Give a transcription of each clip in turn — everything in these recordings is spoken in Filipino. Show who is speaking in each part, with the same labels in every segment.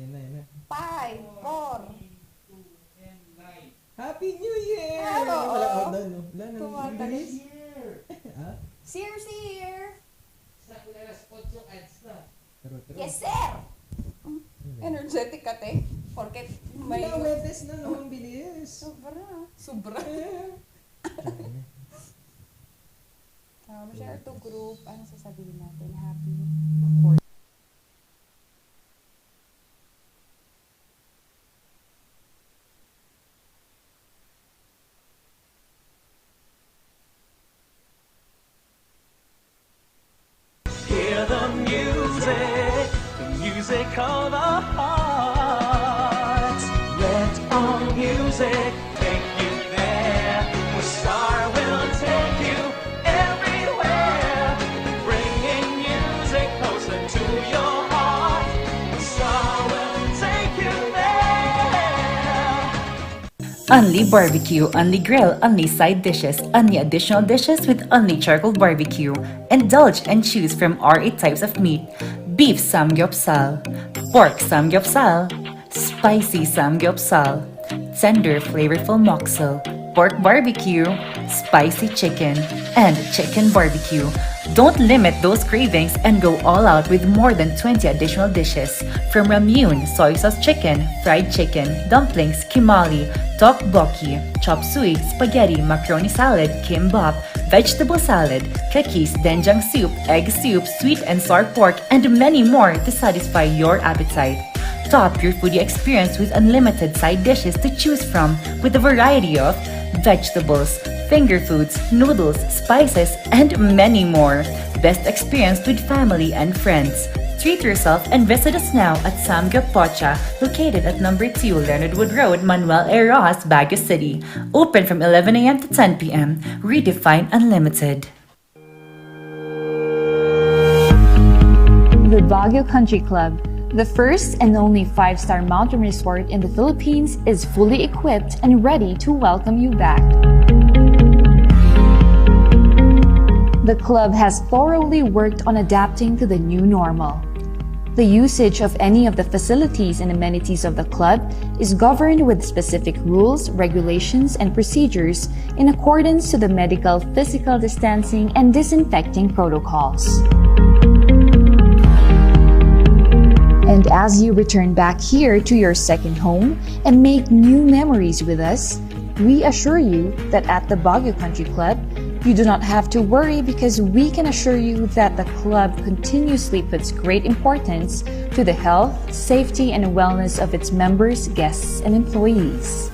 Speaker 1: Yan na, yan na.
Speaker 2: 5, 4.
Speaker 1: Happy New Year!
Speaker 2: Hello!
Speaker 1: Wala ka doon, no? Wala na.
Speaker 2: Tumatalis.
Speaker 1: Ha?
Speaker 2: Cheers here!
Speaker 1: Taro, taro.
Speaker 2: Yes, sir! Energetic ka, te. Porket may...
Speaker 1: Wala, Weekdays na, no? Ang bilis.
Speaker 2: Sobra. Sobra. Share to group. Ano sasabihin natin? Happy.
Speaker 3: Hear the music of the heart. Let all music take you there. The star will take you everywhere, bringing music closer to your heart. The star will take you there.
Speaker 4: Only barbecue, only grill, only side dishes, only additional dishes with only charcoal barbecue. Indulge and choose from our 8 types of meat. Beef samgyeopsal, pork samgyeopsal, spicy samgyeopsal, tender flavorful moksel, pork barbecue, spicy chicken, and chicken barbecue. Don't limit those cravings and go all out with more than 20 additional dishes. From ramyun, soy sauce chicken, fried chicken, dumplings, kimali, tteokbokki, chop suey, spaghetti, macaroni salad, kimbap, vegetable salad, cookies, doenjang soup, egg soup, sweet and sour pork, and many more to satisfy your appetite. Top your foodie experience with unlimited side dishes to choose from with a variety of vegetables, finger foods, noodles, spices, and many more. Best experience with family and friends. Treat yourself and visit us now at Samgyup Pocha, located at number 2 Leonard Wood Road, Manuel A. Rojas, Baguio City. Open from 11 a.m. to 10 p.m. Redefine Unlimited.
Speaker 5: The Baguio Country Club, the first and only 5-star mountain resort in the Philippines, is fully equipped and ready to welcome you back. The club has thoroughly worked on adapting to the new normal. The usage of any of the facilities and amenities of the club is governed with specific rules, regulations, and procedures in accordance to the medical, physical distancing, and disinfecting protocols. And as you return back here to your second home and make new memories with us, we assure you that at the Baguio Country Club, you do not have to worry because we can assure you that the club continuously puts great importance to the health, safety, and wellness of its members, guests, and employees.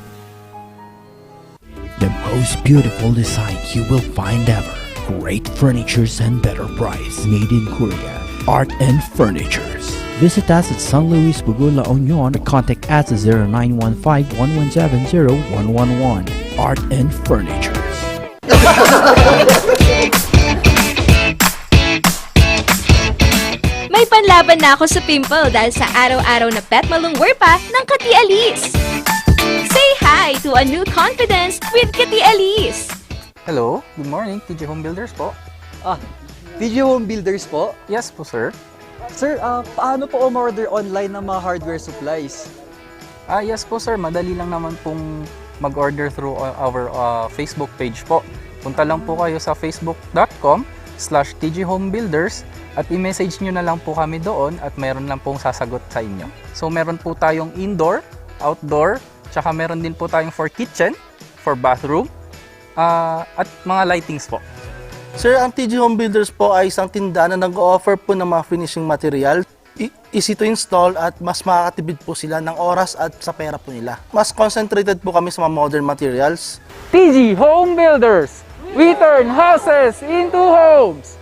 Speaker 6: The most beautiful design you will find ever. Great furnitures and better price. Made in Korea. Art and Furnitures. Visit us at San Luis Bugo, La Union or contact us at 0915-117-0111. Art and Furnitures.
Speaker 7: May panlaban na ako sa pimple dahil sa araw-araw na pet malungwer pa ng Kati Alice. Say hi to a new confidence with Kati Alice.
Speaker 8: Hello, good morning, TJ Home Builders po.
Speaker 9: TJ Home Builders po?
Speaker 8: Yes po, sir.
Speaker 9: Sir, paano po umorder online ng mga hardware supplies?
Speaker 8: Yes po, sir. Madali lang naman pong mag-order through our Facebook page po. Punta lang po kayo sa facebook.com/tjhomebuilders at i-message nyo na lang po kami doon at meron lang pong sasagot sa inyo. So meron po tayong indoor, outdoor, tsaka meron din po tayong for kitchen, for bathroom, at mga lightings po.
Speaker 10: Sir, ang TJ Home Builders po ay isang tindahan na nag-o-offer po ng mga finishing material. Easy to install at mas makakatipid po sila ng oras at sa pera po nila. Mas concentrated po kami sa mga modern materials.
Speaker 8: TJ Home Builders! We turn houses into homes!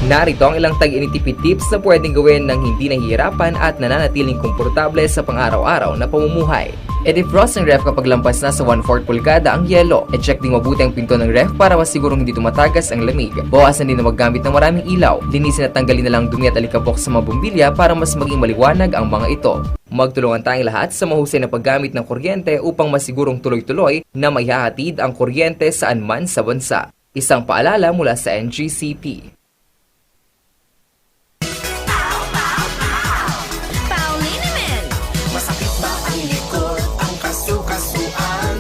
Speaker 11: Narito ang ilang tag-initipid tips na pwedeng gawin ng hindi nahihirapan at nananatiling komportable sa pang-araw-araw na pamumuhay. I-defrost ang ref kapag lampas na sa 1/4 pulgada ang yelo. I-check din mabuti ang pinto ng ref para masigurong hindi tumatagas ang lamig. Bawasan din na maggamit ng maraming ilaw. Linisin at tanggalin na lang dumi at alikabok sa mga bumbilya para mas maging maliwanag ang mga ito. Magtulungan tayong lahat sa mahusay na paggamit ng kuryente upang masigurong tuloy-tuloy na maihahatid ang kuryente saan man sa bansa. Isang paalala mula sa NGCP.
Speaker 3: Masakit ba ang likod, ang kasu-kasuan?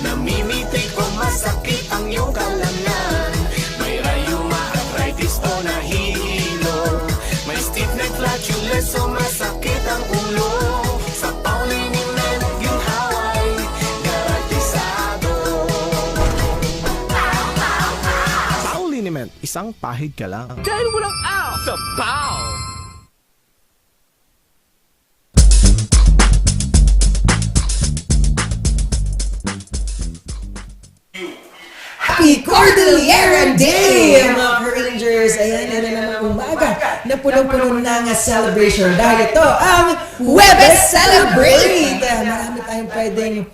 Speaker 3: Namimitig o masakit ang iyong kalamnan? May rayuma, arthritis o nahihilo? May stiff neck, flatulence o masakit ang ulo? Sa Paulinimen, yung haway, garantisado.
Speaker 12: Paulinimen, isang pahig ka lang.
Speaker 3: Dahil walang out sa Pau!
Speaker 1: Happy Cordillera Day, mga Rangers! Ayan, na naman umaga na punong-puno na nga celebration dahil ito ang Webes Celebrate! Marami tayong pwedeng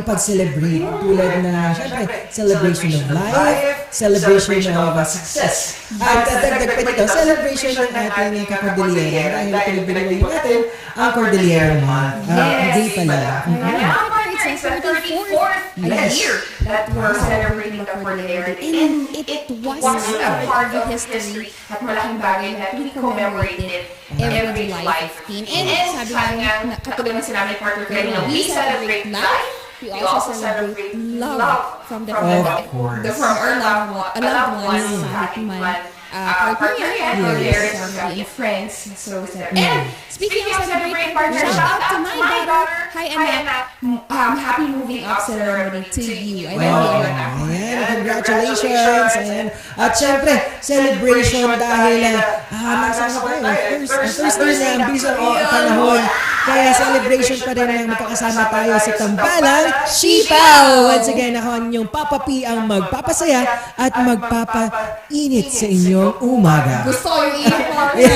Speaker 1: ipag-celebrate tulad na, syempre, celebration of life, celebration of success. At dagdag pa dito, celebration ng ating Cordillera dahil ito binigay natin ang Cordillera Month. Day pala.
Speaker 2: It's the 34th year that we're celebrating the Cordillera Day. And it was a part of history at malaking bagay that we commemorated every life 15. And sabi nga, katulad ng sinabi ni partner kanina, we celebrate life. We also celebrate love from our loved ones, kahit man partner, relatives, family, and friends. So, and speaking of celebrating partner, shout out to my daughter. Hi, Anak. Happy moving up ceremony to you. I love you, Anak.
Speaker 1: Ayan, congratulations! Ayan. At syempre, celebration dahil nasa ano tayo? Thursday na ang bilis ang panahon. Kaya celebration pa rin ang magkakasama tayo sa Tambalang Sipaw! Once again, ako ang inyong Papa P ang magpapasaya at magpapainit sa inyong umaga.
Speaker 2: Gusto ko yung init partner.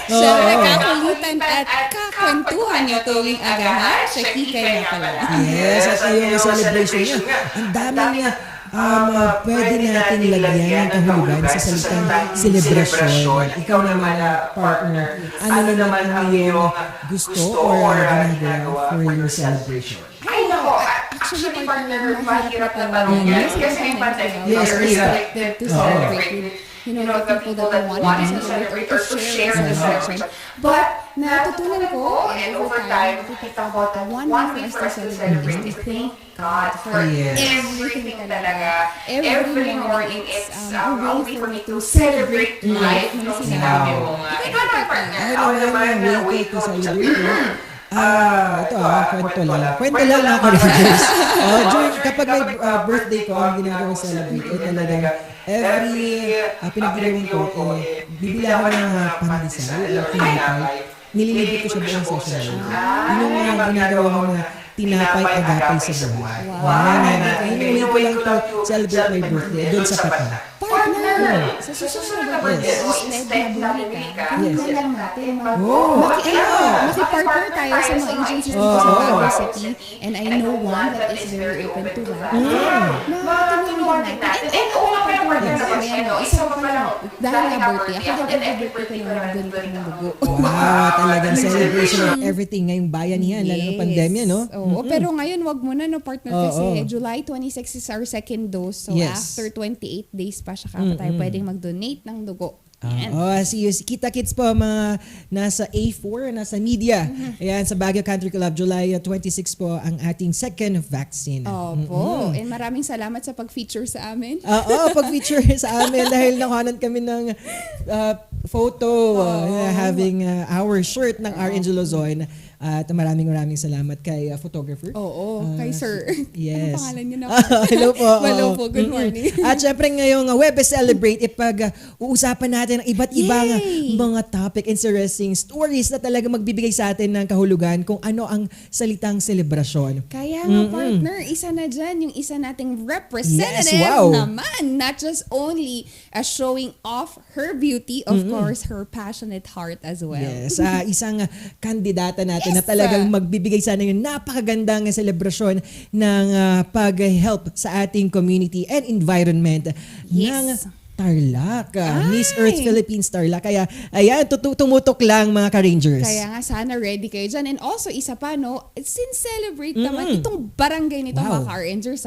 Speaker 2: Siyempre, kakulitan at kakwentuhan niyo tuwing agahan. Shekinah na pala.
Speaker 1: Yes, at yung celebration niya. Ang dami niya. Pwede natin lagyan ng kahulugan sa salitang celebration. Ikaw naman, partner, ano naman ang iyong gusto or ginagawa for your celebration?
Speaker 2: Ay, nako. Actually, partner, mahirap na tanong yan. Kasi yung pandemic, we're selected to celebrate with the people that want to celebrate or to share the celebration. But, natutunan ko, and over time, nakikita ko that one way for us to celebrate is to thank God for everything talaga. Every morning, it's a way for me to celebrate life. Nung sinabi mo nga. Ikaw na, partner. Ako naman na way to celebrate.
Speaker 1: Ito kwento lang ako rin guys. Kapag may birthday ko, ang ginagawang celebrate, talagang every pinagdilawin ko, bibila ako ng pandesal o tinapay. Nililibot ko siya buong session. Yun yung ginagawa ko na tinapay agapay sa buhay. Yun ko lang ito, celebrate my birthday, doon sa pata.
Speaker 2: Partner! Sa susunod na birthday, instead na bumili ka, hindi lang natin makipartner tayo sa mga agencies dito sa Baguio City. And I know one that is very open to that. Makatulungan natin. And oo nga pala partner na kasi, isa pa pala, dahil nga birthday, ako din every birthday ko na ganito ng dugo.
Speaker 1: Wow, talagang celebration of everything ngayong bayan yan, lalo ng pandemya, no?
Speaker 2: Oo, pero ngayon, wag mo na, no, partner, kasi July 26 is our second dose. So, after 28 days pa siya tayo pwedeng mag-donate ng dugo.
Speaker 1: See you. Kita Kids po, mga nasa A4, nasa media. Ayan, sa Baguio Country Club, July 26 po ang ating second vaccine.
Speaker 2: Opo. And maraming salamat sa pag-feature sa amin.
Speaker 1: Pag-feature sa amin dahil nakuhanan kami ng photo having our shirt ng R. Angelo Zoin At maraming salamat kay photographer.
Speaker 2: Oo, kay Sir.
Speaker 1: Yes.
Speaker 2: Ano pangalan niyo na?
Speaker 1: Hello po.
Speaker 2: Hello po, good morning.
Speaker 1: At syempre ngayong Webes Celebrate, uusapan natin ang iba't ibang mga topic, interesting stories na talaga magbibigay sa atin ng kahulugan kung ano ang salitang selebrasyon.
Speaker 2: Kaya nga partner, isa na dyan yung isa nating representative naman. Not just only showing off her beauty, of course, her passionate heart as well.
Speaker 1: Yes, isang kandidata natin na talagang magbibigay sana ng napakagandang selebrasyon ng pag-help sa ating community and environment ng Tarlac. Miss Earth Philippines Tarlac. Kaya ayan, tumutok lang mga ka-Rangers.
Speaker 2: Kaya nga sana ready kayo dyan. And also isa pa no, since celebrate naman itong barangay nito mga ka-Rangers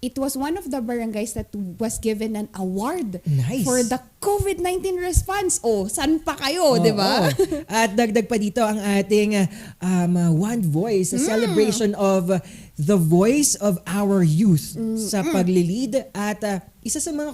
Speaker 2: it was one of the barangays that was given an award for the COVID-19 response. Oh, saan pa kayo, di ba?
Speaker 1: At dagdag pa dito ang ating One Voice, a celebration of the voice of our youth sa paglilid at isa sa mga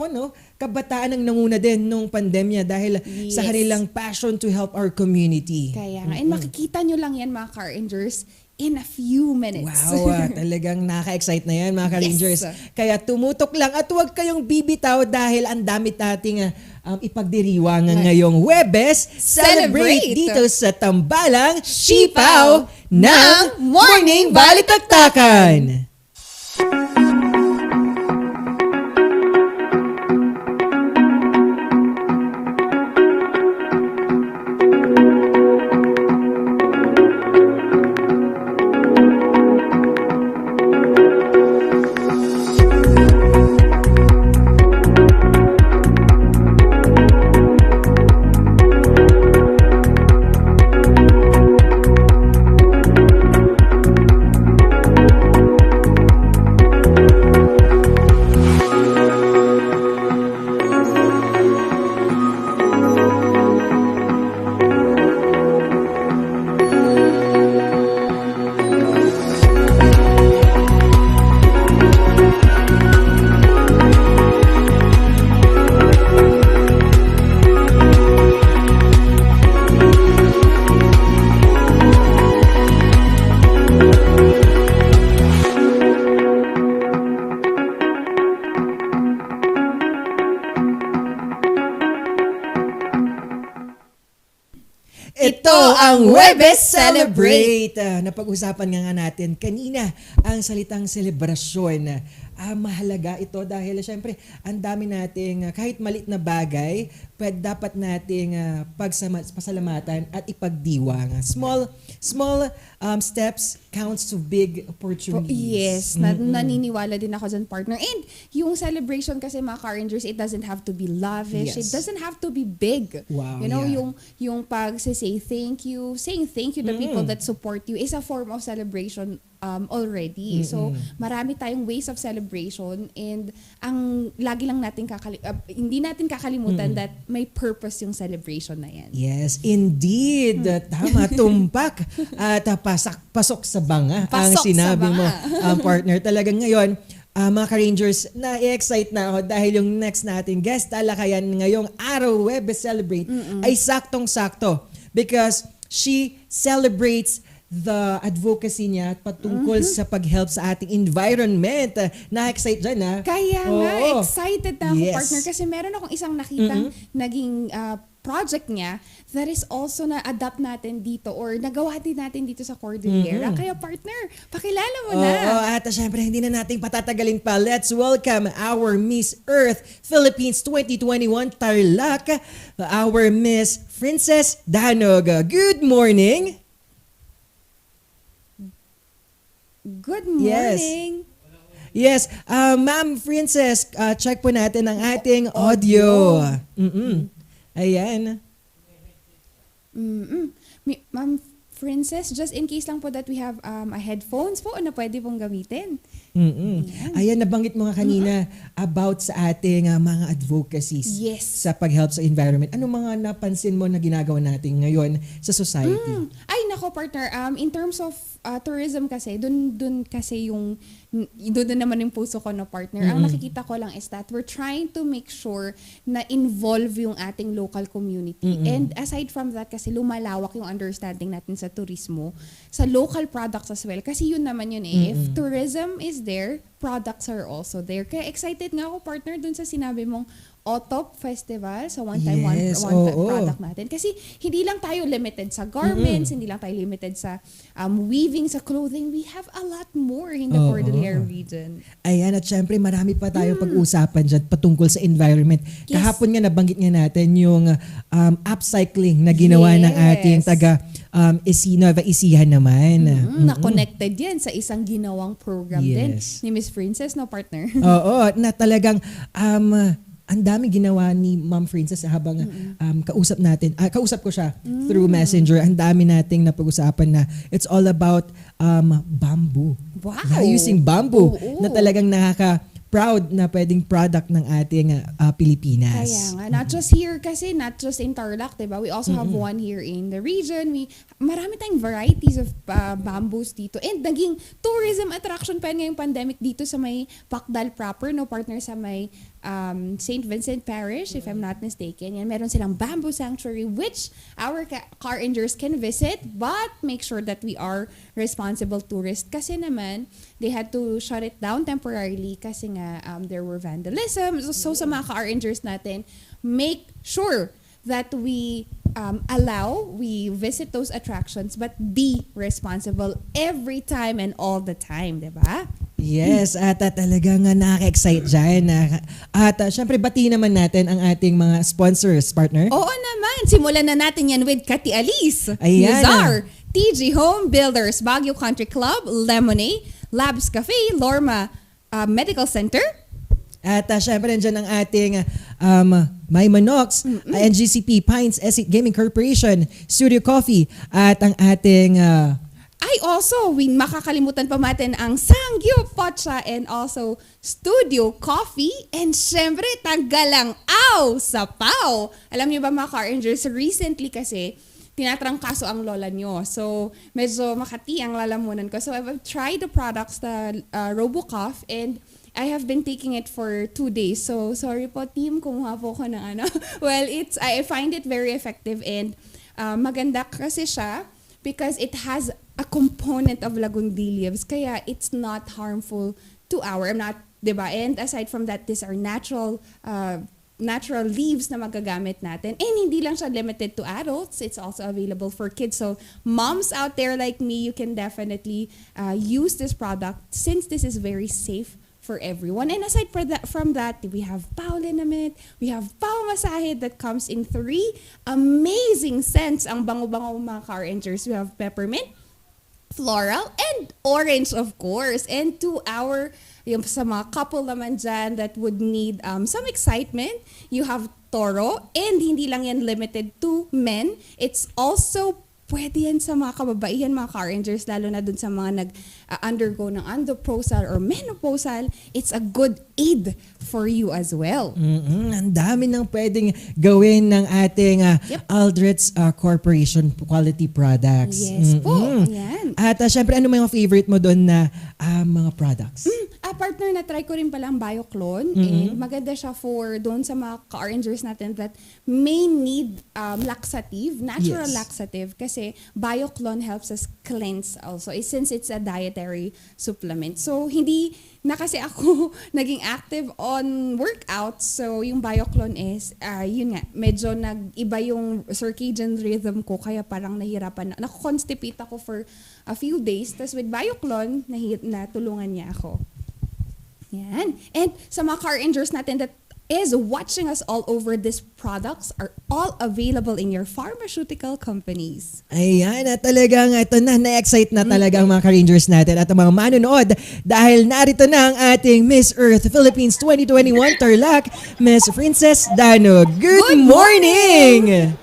Speaker 1: kabataan ang nanguna din nung pandemya dahil sa kanilang passion to help our community.
Speaker 2: Kaya nga, and makikita nyo lang yan mga ka-Rangers in a few minutes.
Speaker 1: Wow, talagang nakaka-excite na yan mga ka-Rangers. Kaya tumutok lang at huwag kayong bibitaw dahil ang dami nating ipagdiriwang ngayong Webes Celebrate dito sa Tambalang Sipaw ng Morning Balitaktakan. Ito ang Webes Celebrate. Napag-usapan nga natin kanina ang salitang selebrasyon. Mahalaga ito dahil syempre ang dami nating kahit malit na bagay, dapat nating pasalamatan at ipagdiwang. Small steps counts to big opportunities.
Speaker 2: Yes, naniniwala din ako dyan, partner. And yung celebration kasi mga ka-Rangers, it doesn't have to be lavish. It doesn't have to be big.
Speaker 1: Wow,
Speaker 2: you know, yung pag-say thank you, saying thank you to people that support you is a form of celebration already. So, marami tayong ways of celebration and ang lagi lang natin hindi natin kakalimutan that may purpose yung celebration na yan.
Speaker 1: Yes, indeed. Tama, tumpak at pasok sa banga ang sinabi mo, partner. Talagang ngayon, mga ka-Rangers, na-excite na ako dahil yung next natin guest talakayan ngayong araw Webes Celebrate ay saktong-sakto because she celebrates the advocacy niya at patungkol sa pag-help sa ating environment. Na-excite dyan, ha?
Speaker 2: Kaya nga, excited na ako, partner, kasi meron akong isang nakitang naging project niya that is also na-adapt natin dito or nagawa din natin dito sa Cordillera. Kaya, partner, pakilala mo na.
Speaker 1: At syempre, hindi na natin patatagalin pa. Let's welcome our Miss Earth Philippines 2021 Tarlac, our Miss Princess Danog. Good morning!
Speaker 2: Good morning.
Speaker 1: Yes. Ma'am Princess, check po natin ang ating audio. Ayan.
Speaker 2: Ma'am Princess, just in case lang po that we have a headphones po na pwede pong gamitin.
Speaker 1: Ayan, nabanggit mo nga kanina about sa ating mga advocacies sa pag-help sa environment. Ano mga napansin mo na ginagawa natin ngayon sa society?
Speaker 2: Ay, nako partner, in terms of tourism kasi, dun kasi doon naman yung puso ko, no, partner. Ang nakikita ko lang is that we're trying to make sure na involve yung ating local community. And aside from that, kasi lumalawak yung understanding natin sa turismo, sa local products as well. Kasi yun naman yun eh. If tourism is there, products are also there. Kaya excited nga ako, partner, dun sa sinabi mong OTOP Festival, so one-time,
Speaker 1: Yes,
Speaker 2: one
Speaker 1: oo.
Speaker 2: product natin. Kasi hindi lang tayo limited sa garments, hindi lang tayo limited sa weaving, sa clothing. We have a lot more in the Cordillera region.
Speaker 1: Ayan, at syempre marami pa tayong pag-uusapan dyan patungkol sa environment.
Speaker 2: Yes.
Speaker 1: Kahapon nga nabanggit nga natin yung upcycling na ginawa ng ating taga Nova Ecija naman.
Speaker 2: Na connected yan sa isang ginawang program din
Speaker 1: Yes.
Speaker 2: ni Miss Princess, no, partner?
Speaker 1: Oo, na talagang ang dami ginawa ni Ma'am Princess habang kausap ko siya through Messenger. Ang dami nating napag-usapan na it's all about bamboo.
Speaker 2: Wow!
Speaker 1: Yeah, using bamboo
Speaker 2: Oo.
Speaker 1: na talagang nakaka-proud na pwedeng product ng ating Pilipinas.
Speaker 2: Kaya nga, not just here kasi, not just in Tarlac, diba? We also have one here in the region. Marami tayong varieties of bamboos dito. And naging tourism attraction pa ngayong pandemic dito sa may Pacdal proper, no, partner, sa may St. Vincent Parish, if I'm not mistaken. Yan, meron silang bamboo sanctuary which our car rangers can visit, but make sure that we are responsible tourists. Kasi naman, they had to shut it down temporarily kasi nga there were vandalism. So sa mga car rangers natin, make sure that we we visit those attractions, but be responsible every time and all the time, diba?
Speaker 1: Yes, at talagang nakaka-excite dyan. At syempre, bati naman natin ang ating mga sponsors, partner.
Speaker 2: Oo naman. Simulan na natin yan with Kati Alice,
Speaker 1: Ayan.
Speaker 2: Nizar, TG Home Builders, Baguio Country Club, Lemonade, Labs Cafe, Lorma Medical Center.
Speaker 1: At syempre, nandyan ang ating My Manox, NGCP, Pines, Estate Gaming Corporation, Studio Coffee, at ang ating...
Speaker 2: we makakalimutan pa natin ang Sangyup Potcha and also Studio Coffee and syempre Tagalang Aw sa Pau. Alam niyo ba mga car rangers, recently kasi tinatrangkaso ang lola nyo. So medyo makati ang lalamunan ko. So I've tried the products, the RoboCough, and I have been taking it for 2 days. So sorry po team, kumuha po ko ng ano. Well, I find it very effective and maganda kasi siya because it has a component of lagundillions, kaya it's not harmful to diba? And aside from that, these are natural leaves na magagamit natin. And hindi lang siya limited to adults, it's also available for kids. So moms out there like me, you can definitely use this product since this is very safe for everyone. And aside from that, we have Pau Linament, we have Pau Masahid that comes in 3 amazing scents. Ang bango-bango mga car rangers. We have peppermint, floral, and orange, of course. And yung sa mga couple naman dyan that would need some excitement, you have Toro. And hindi lang yan limited to men. It's also pwede yan sa mga kababaihan, mga car rangers, lalo na dun sa mga nag-undergo ng androproposal or menopausal. It's a good aid for you as well.
Speaker 1: Ang dami nang pwedeng gawin ng ating Aldrich Corporation quality products.
Speaker 2: Yes po, yan.
Speaker 1: At syempre, ano mga favorite mo doon na mga products?
Speaker 2: Partner, na try ko rin pala ang BioClone. And maganda siya for doon sa mga car-rangers natin that may need laxative, natural laxative. Kasi BioClone helps us cleanse also. Since it's a dietary supplement. So, hindi na kasi ako naging active on workouts. So, yung BioClone is, yun nga, medyo nag-iba yung circadian rhythm ko. Kaya parang nahirapan. Naku-constipate ako for a few days. Tapos with BioClone, natulungan niya ako. Yan. And sa mga car rangers natin that is watching us all over, these products are all available in your pharmaceutical companies.
Speaker 1: Ayan, at talagang ito na-excite na talaga ang mga ka-rangers natin at ang mga manonood dahil narito na ang ating Miss Earth Philippines 2021 Tarlac, Miss Princess Dano. Good morning!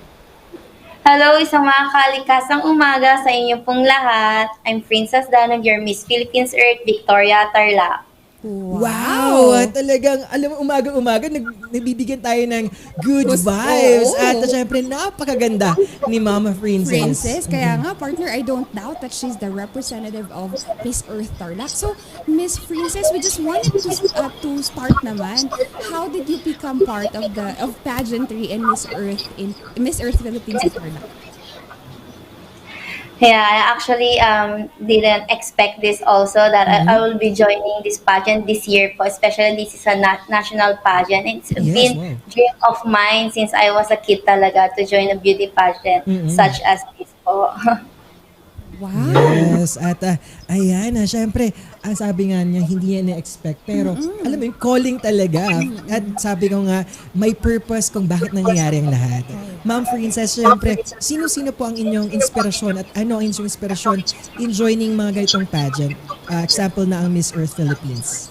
Speaker 13: Hello, isang makakalikasang umaga sa inyo pong lahat. I'm Princess Danog, your Miss Philippines Earth Victoria Tarlac.
Speaker 1: Wow! Talagang, alam mo, umaga-umaga, nabibigyan tayo ng good vibes.
Speaker 2: Oo.
Speaker 1: At syempre, napakaganda ni Mama Princess.
Speaker 2: Kaya nga, partner, I don't doubt that she's the representative of Miss Earth Tarlac. So, Miss Princess, we just wanted to start naman. How did you become part of pageantry in Miss Earth Philippines at Tarlac?
Speaker 13: Yeah, I actually didn't expect this also that I will be joining this pageant this year po, especially this is a national pageant. It's been dream of mine since I was a kid talaga to join a beauty pageant such as this po.
Speaker 2: Wow.
Speaker 1: Yes, at ayan, syempre, ang sabi nga niya, hindi niya na-expect. Pero, alam mo yung calling talaga. At sabi ko nga, may purpose kung bakit nangyayari ang lahat. Ma'am Princess, syempre, sino-sino po ang inyong inspirasyon at ano ang inyong inspirasyon in joining mga ganitong pageant? Example na ang Miss Earth Philippines.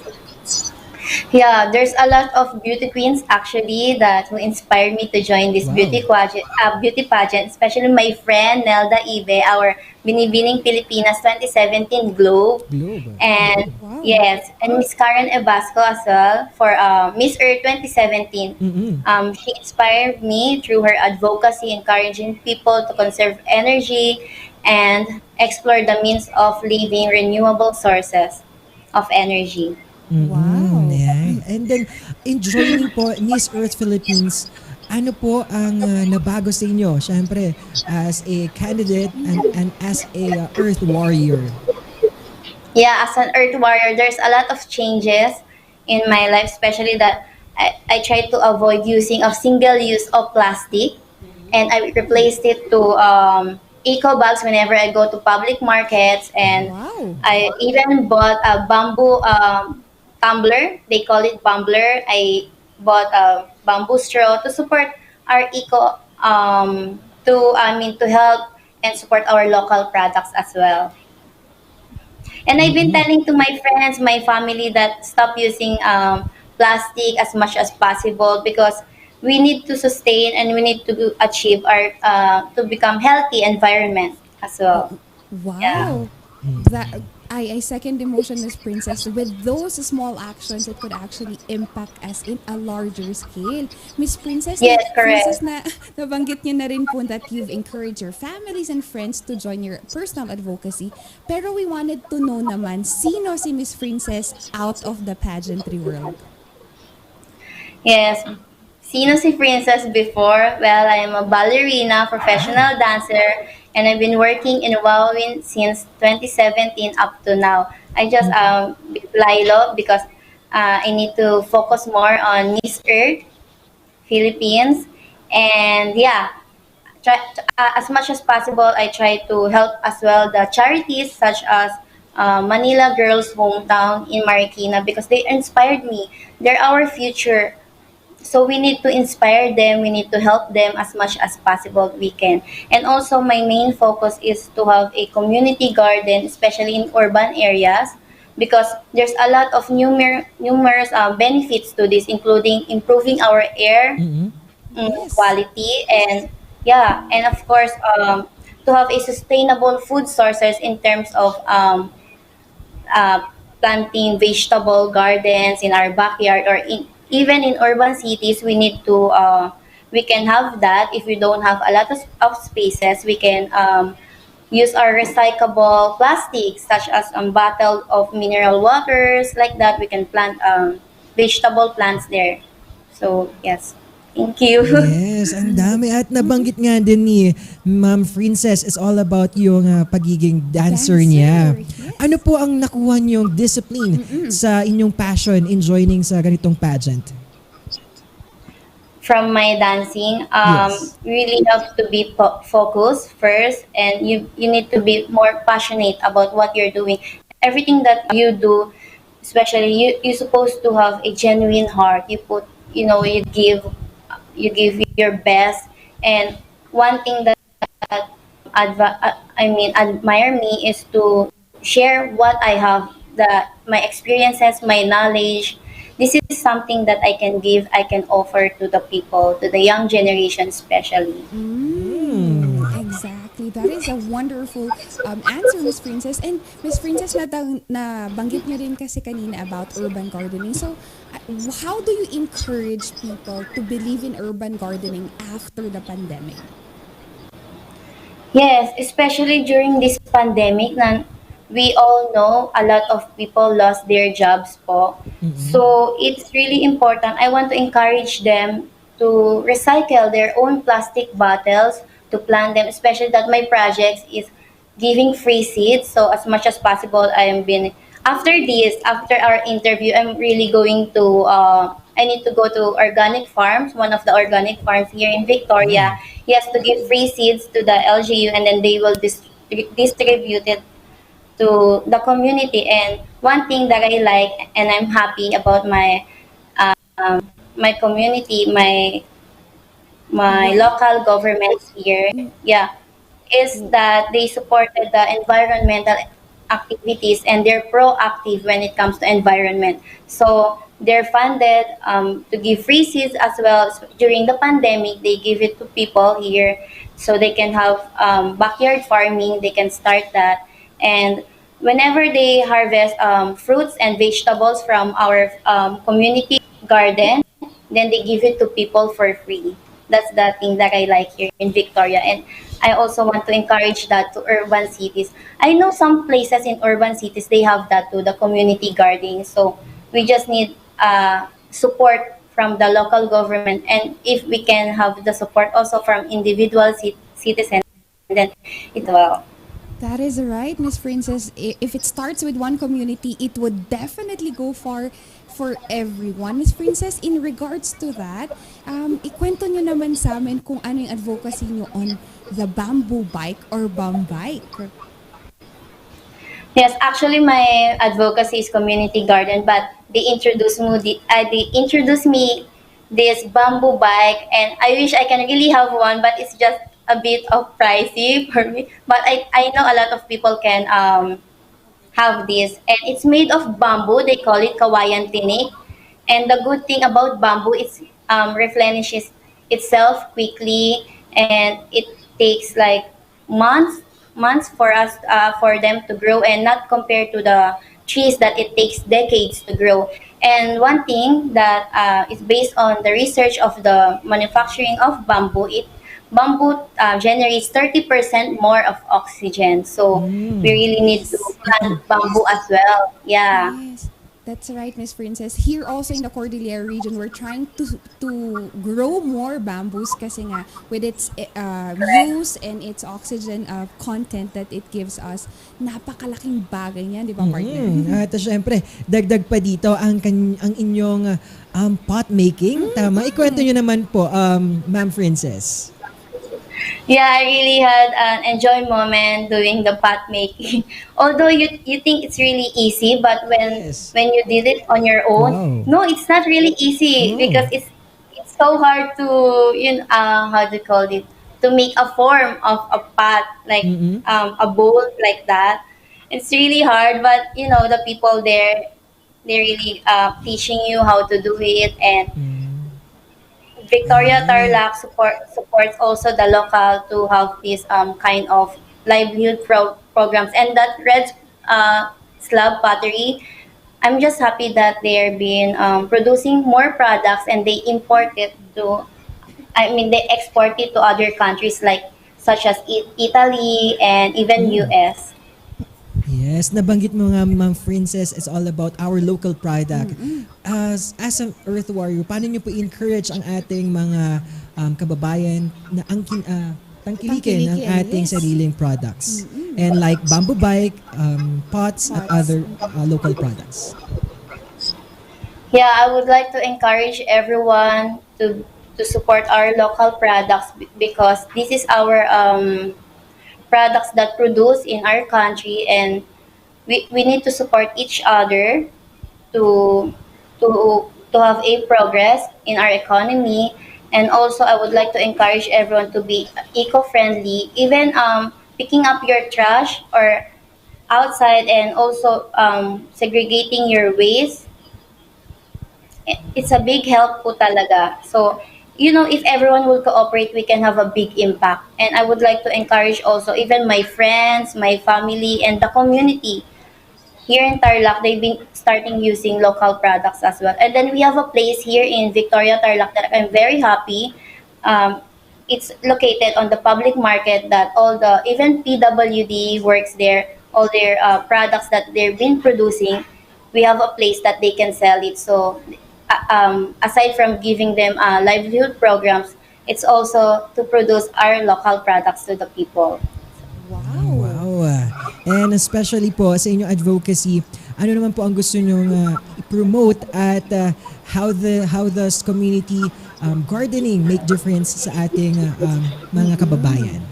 Speaker 13: Yeah, there's a lot of beauty queens actually that who inspired me to join this beauty pageant, especially my friend Nelda Ibe, our Binibining Pilipinas 2017 Globe. And yes, and Miss Karen Ebasco as well for Miss Earth 2017. She inspired me through her advocacy, encouraging people to conserve energy and explore the means of living renewable sources of energy.
Speaker 1: Wow. Yeah. And then, in joining po Miss Earth Philippines, ano po ang nabago sa inyo? Siyempre, as a candidate and as a Earth Warrior.
Speaker 13: Yeah, as an Earth Warrior, there's a lot of changes in my life, especially that I try to avoid using of single use of plastic, and I replaced it to eco bags whenever I go to public markets, and I even bought a bamboo tumbler. They call it bumbler. I bought a bamboo straw to support our eco to help and support our local products as well. And I've been telling to my friends, my family that stop using plastic as much as possible because we need to sustain and we need to achieve our to become healthy environment as well.
Speaker 2: Wow.
Speaker 13: Yeah.
Speaker 2: That I second the motion, Miss Princess. With those small actions, it could actually impact us in a larger scale. Miss Princess,
Speaker 13: Yes, correct.
Speaker 2: Princess, nabanggit niyo na rin po that you've encouraged your families and friends to join your personal advocacy. Pero we wanted to know naman, sino si Miss Princess out of the pageantry world?
Speaker 13: Yes. Sino si Princess before? Well, I am a ballerina, professional dancer, and I've been working in Wowin since 2017 up to now. I just Lilo because I need to focus more on Miss Earth Philippines, and yeah, as much as possible, I try to help as well the charities such as Manila Girls Hometown in Marikina because they inspired me. They're our future. So we need to inspire them, we need to help them as much as possible we can. And also my main focus is to have a community garden, especially in urban areas, because there's a lot of numerous benefits to this, including improving our air quality, and yeah, and of course to have a sustainable food sources in terms of planting vegetable gardens in our backyard or even in urban cities. We need to we can have that. If we don't have a lot of spaces, we can use our recyclable plastics such as bottle of mineral waters, like that. We can plant vegetable plants there. So yes, thank you.
Speaker 1: Yes, ang dami. At nabanggit nga din ni Ma'am Princess is all about yung pagiging dancer niya. Ano po ang nakuha niyong discipline sa inyong passion in joining sa ganitong pageant?
Speaker 13: From my dancing, really have to be focused first, and you need to be more passionate about what you're doing. Everything that you do, especially you're supposed to have a genuine heart. You give your best. And one thing that admire me is to share what I have, my experiences, my knowledge. This is something that I can give, I can offer to the people, to the young generation especially.
Speaker 2: Exactly. Okay, that is a wonderful answer, Miss Princess. And Miss Princess, na banggit niyo rin kasi kanina about urban gardening. So, uh, how do you encourage people to believe in urban gardening after the pandemic?
Speaker 13: Yes, especially during this pandemic na we all know a lot of people lost their jobs po. So it's really important. I want to encourage them to recycle their own plastic bottles, to plant them, especially that my projects is giving free seeds. So as much as possible, I am been after this, after our interview, I'm really going to I need to go to organic farms, one of the organic farms here in Victoria. Yes, to give free seeds to the LGU, and then they will distribute it to the community. And one thing that I like and I'm happy about my community, my
Speaker 2: Wow.
Speaker 13: local governments here, yeah, is that they supported the environmental activities and they're proactive when it comes to environment. So they're funded to give free seeds as well. During the pandemic, they give it to people here so they can have backyard farming. They can start that, and whenever they harvest fruits and vegetables from our community garden, then they give it to people for free. That's the thing that I like here in Victoria. And I also want to encourage that to urban cities. I know some places in urban cities, they have that too, the community gardening. So we just need support from the local government. And if we can have the support also from individual citizens, then it will.
Speaker 2: That is right, Miss Princess. If it starts with one community, it would definitely go far for everyone. Miss Princess, in regards to that, ikwento nyo naman sa amin kung ano yung advocacy nyo on the bamboo bike or bike.
Speaker 13: Yes, actually, my advocacy is community garden, but they introduced me this bamboo bike, and I wish I can really have one, but it's just a bit of pricey for me. But I know a lot of people can have this, and it's made of bamboo. They call it kawayan tinik, and the good thing about bamboo is replenishes itself quickly, and it takes like months for us for them to grow, and not compared to the trees that it takes decades to grow. And one thing that is based on the research of the manufacturing of bamboo, it bamboo generates 30% more of oxygen. So we really need to
Speaker 2: Yes.
Speaker 13: plant bamboo as well. Yeah.
Speaker 2: Yes, that's right, Miss Princess. Here also in the Cordillera region, we're trying to grow more bamboos kasi nga with its use and its oxygen content that it gives us, napakalaking bagay niyan, di ba, partner?
Speaker 1: At syempre, dagdag pa dito ang inyong pot making. Tama? Ikwento nyo naman po, Ma'am Princess.
Speaker 13: Yeah, I really had an enjoy moment doing the pot making. Although you think it's really easy, but
Speaker 1: Yes.
Speaker 13: when you did it on your own,
Speaker 1: Wow.
Speaker 13: no, it's not really easy
Speaker 1: Oh.
Speaker 13: because it's so hard to how do you call it, to make a form of a pot, like a bowl like that. It's really hard, but the people there, they really teaching you how to do it. And Victoria Tarlac supports also the local to have this kind of livelihood programs. And that red slab pottery, I'm just happy that they're being producing more products, and they import it to, I mean, they export it to other countries like such as Italy and even US.
Speaker 1: Yes, nabanggit mo nga, Ma'am Princess, it's all about our local product. As an Earth Warrior, paano nyo po encourage ang ating mga kababayan na tangkilikin ang
Speaker 2: Tangkilikin,
Speaker 1: ating
Speaker 2: yes.
Speaker 1: sariling products? And like bamboo bike, pots, at other local products.
Speaker 13: Yeah, I would like to encourage everyone to support our local products because this is our products that produce in our country, and we need to support each other to to have a progress in our economy. And also I would like to encourage everyone to be eco-friendly, even picking up your trash or outside, and also segregating your waste. It's a big help po talaga. So if everyone will cooperate, we can have a big impact. And I would like to encourage also even my friends, my family, and the community here in Tarlac. They've been starting using local products as well. And then we have a place here in Victoria, Tarlac, that I'm very happy. Um, it's located on the public market that all the, even PWD works there, all their products that they've been producing, we have a place that they can sell it. So aside from giving them livelihood programs, it's also to produce our local products to the people.
Speaker 1: Wow. And especially po sa inyong advocacy, ano naman po ang gusto nyong i-promote at how does community gardening make difference sa ating mga kababayan?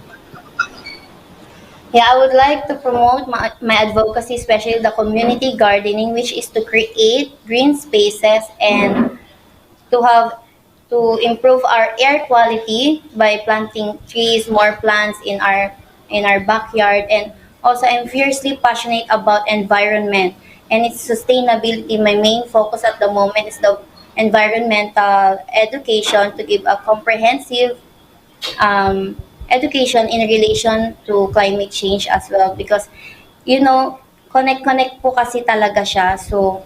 Speaker 13: Yeah, I would like to promote my advocacy, especially the community gardening, which is to create green spaces and to improve our air quality by planting trees, more plants in our backyard. And also, I'm fiercely passionate about environment and its sustainability. My main focus at the moment is the environmental education, to give a comprehensive education in relation to climate change as well, because connect po kasi talaga siya. So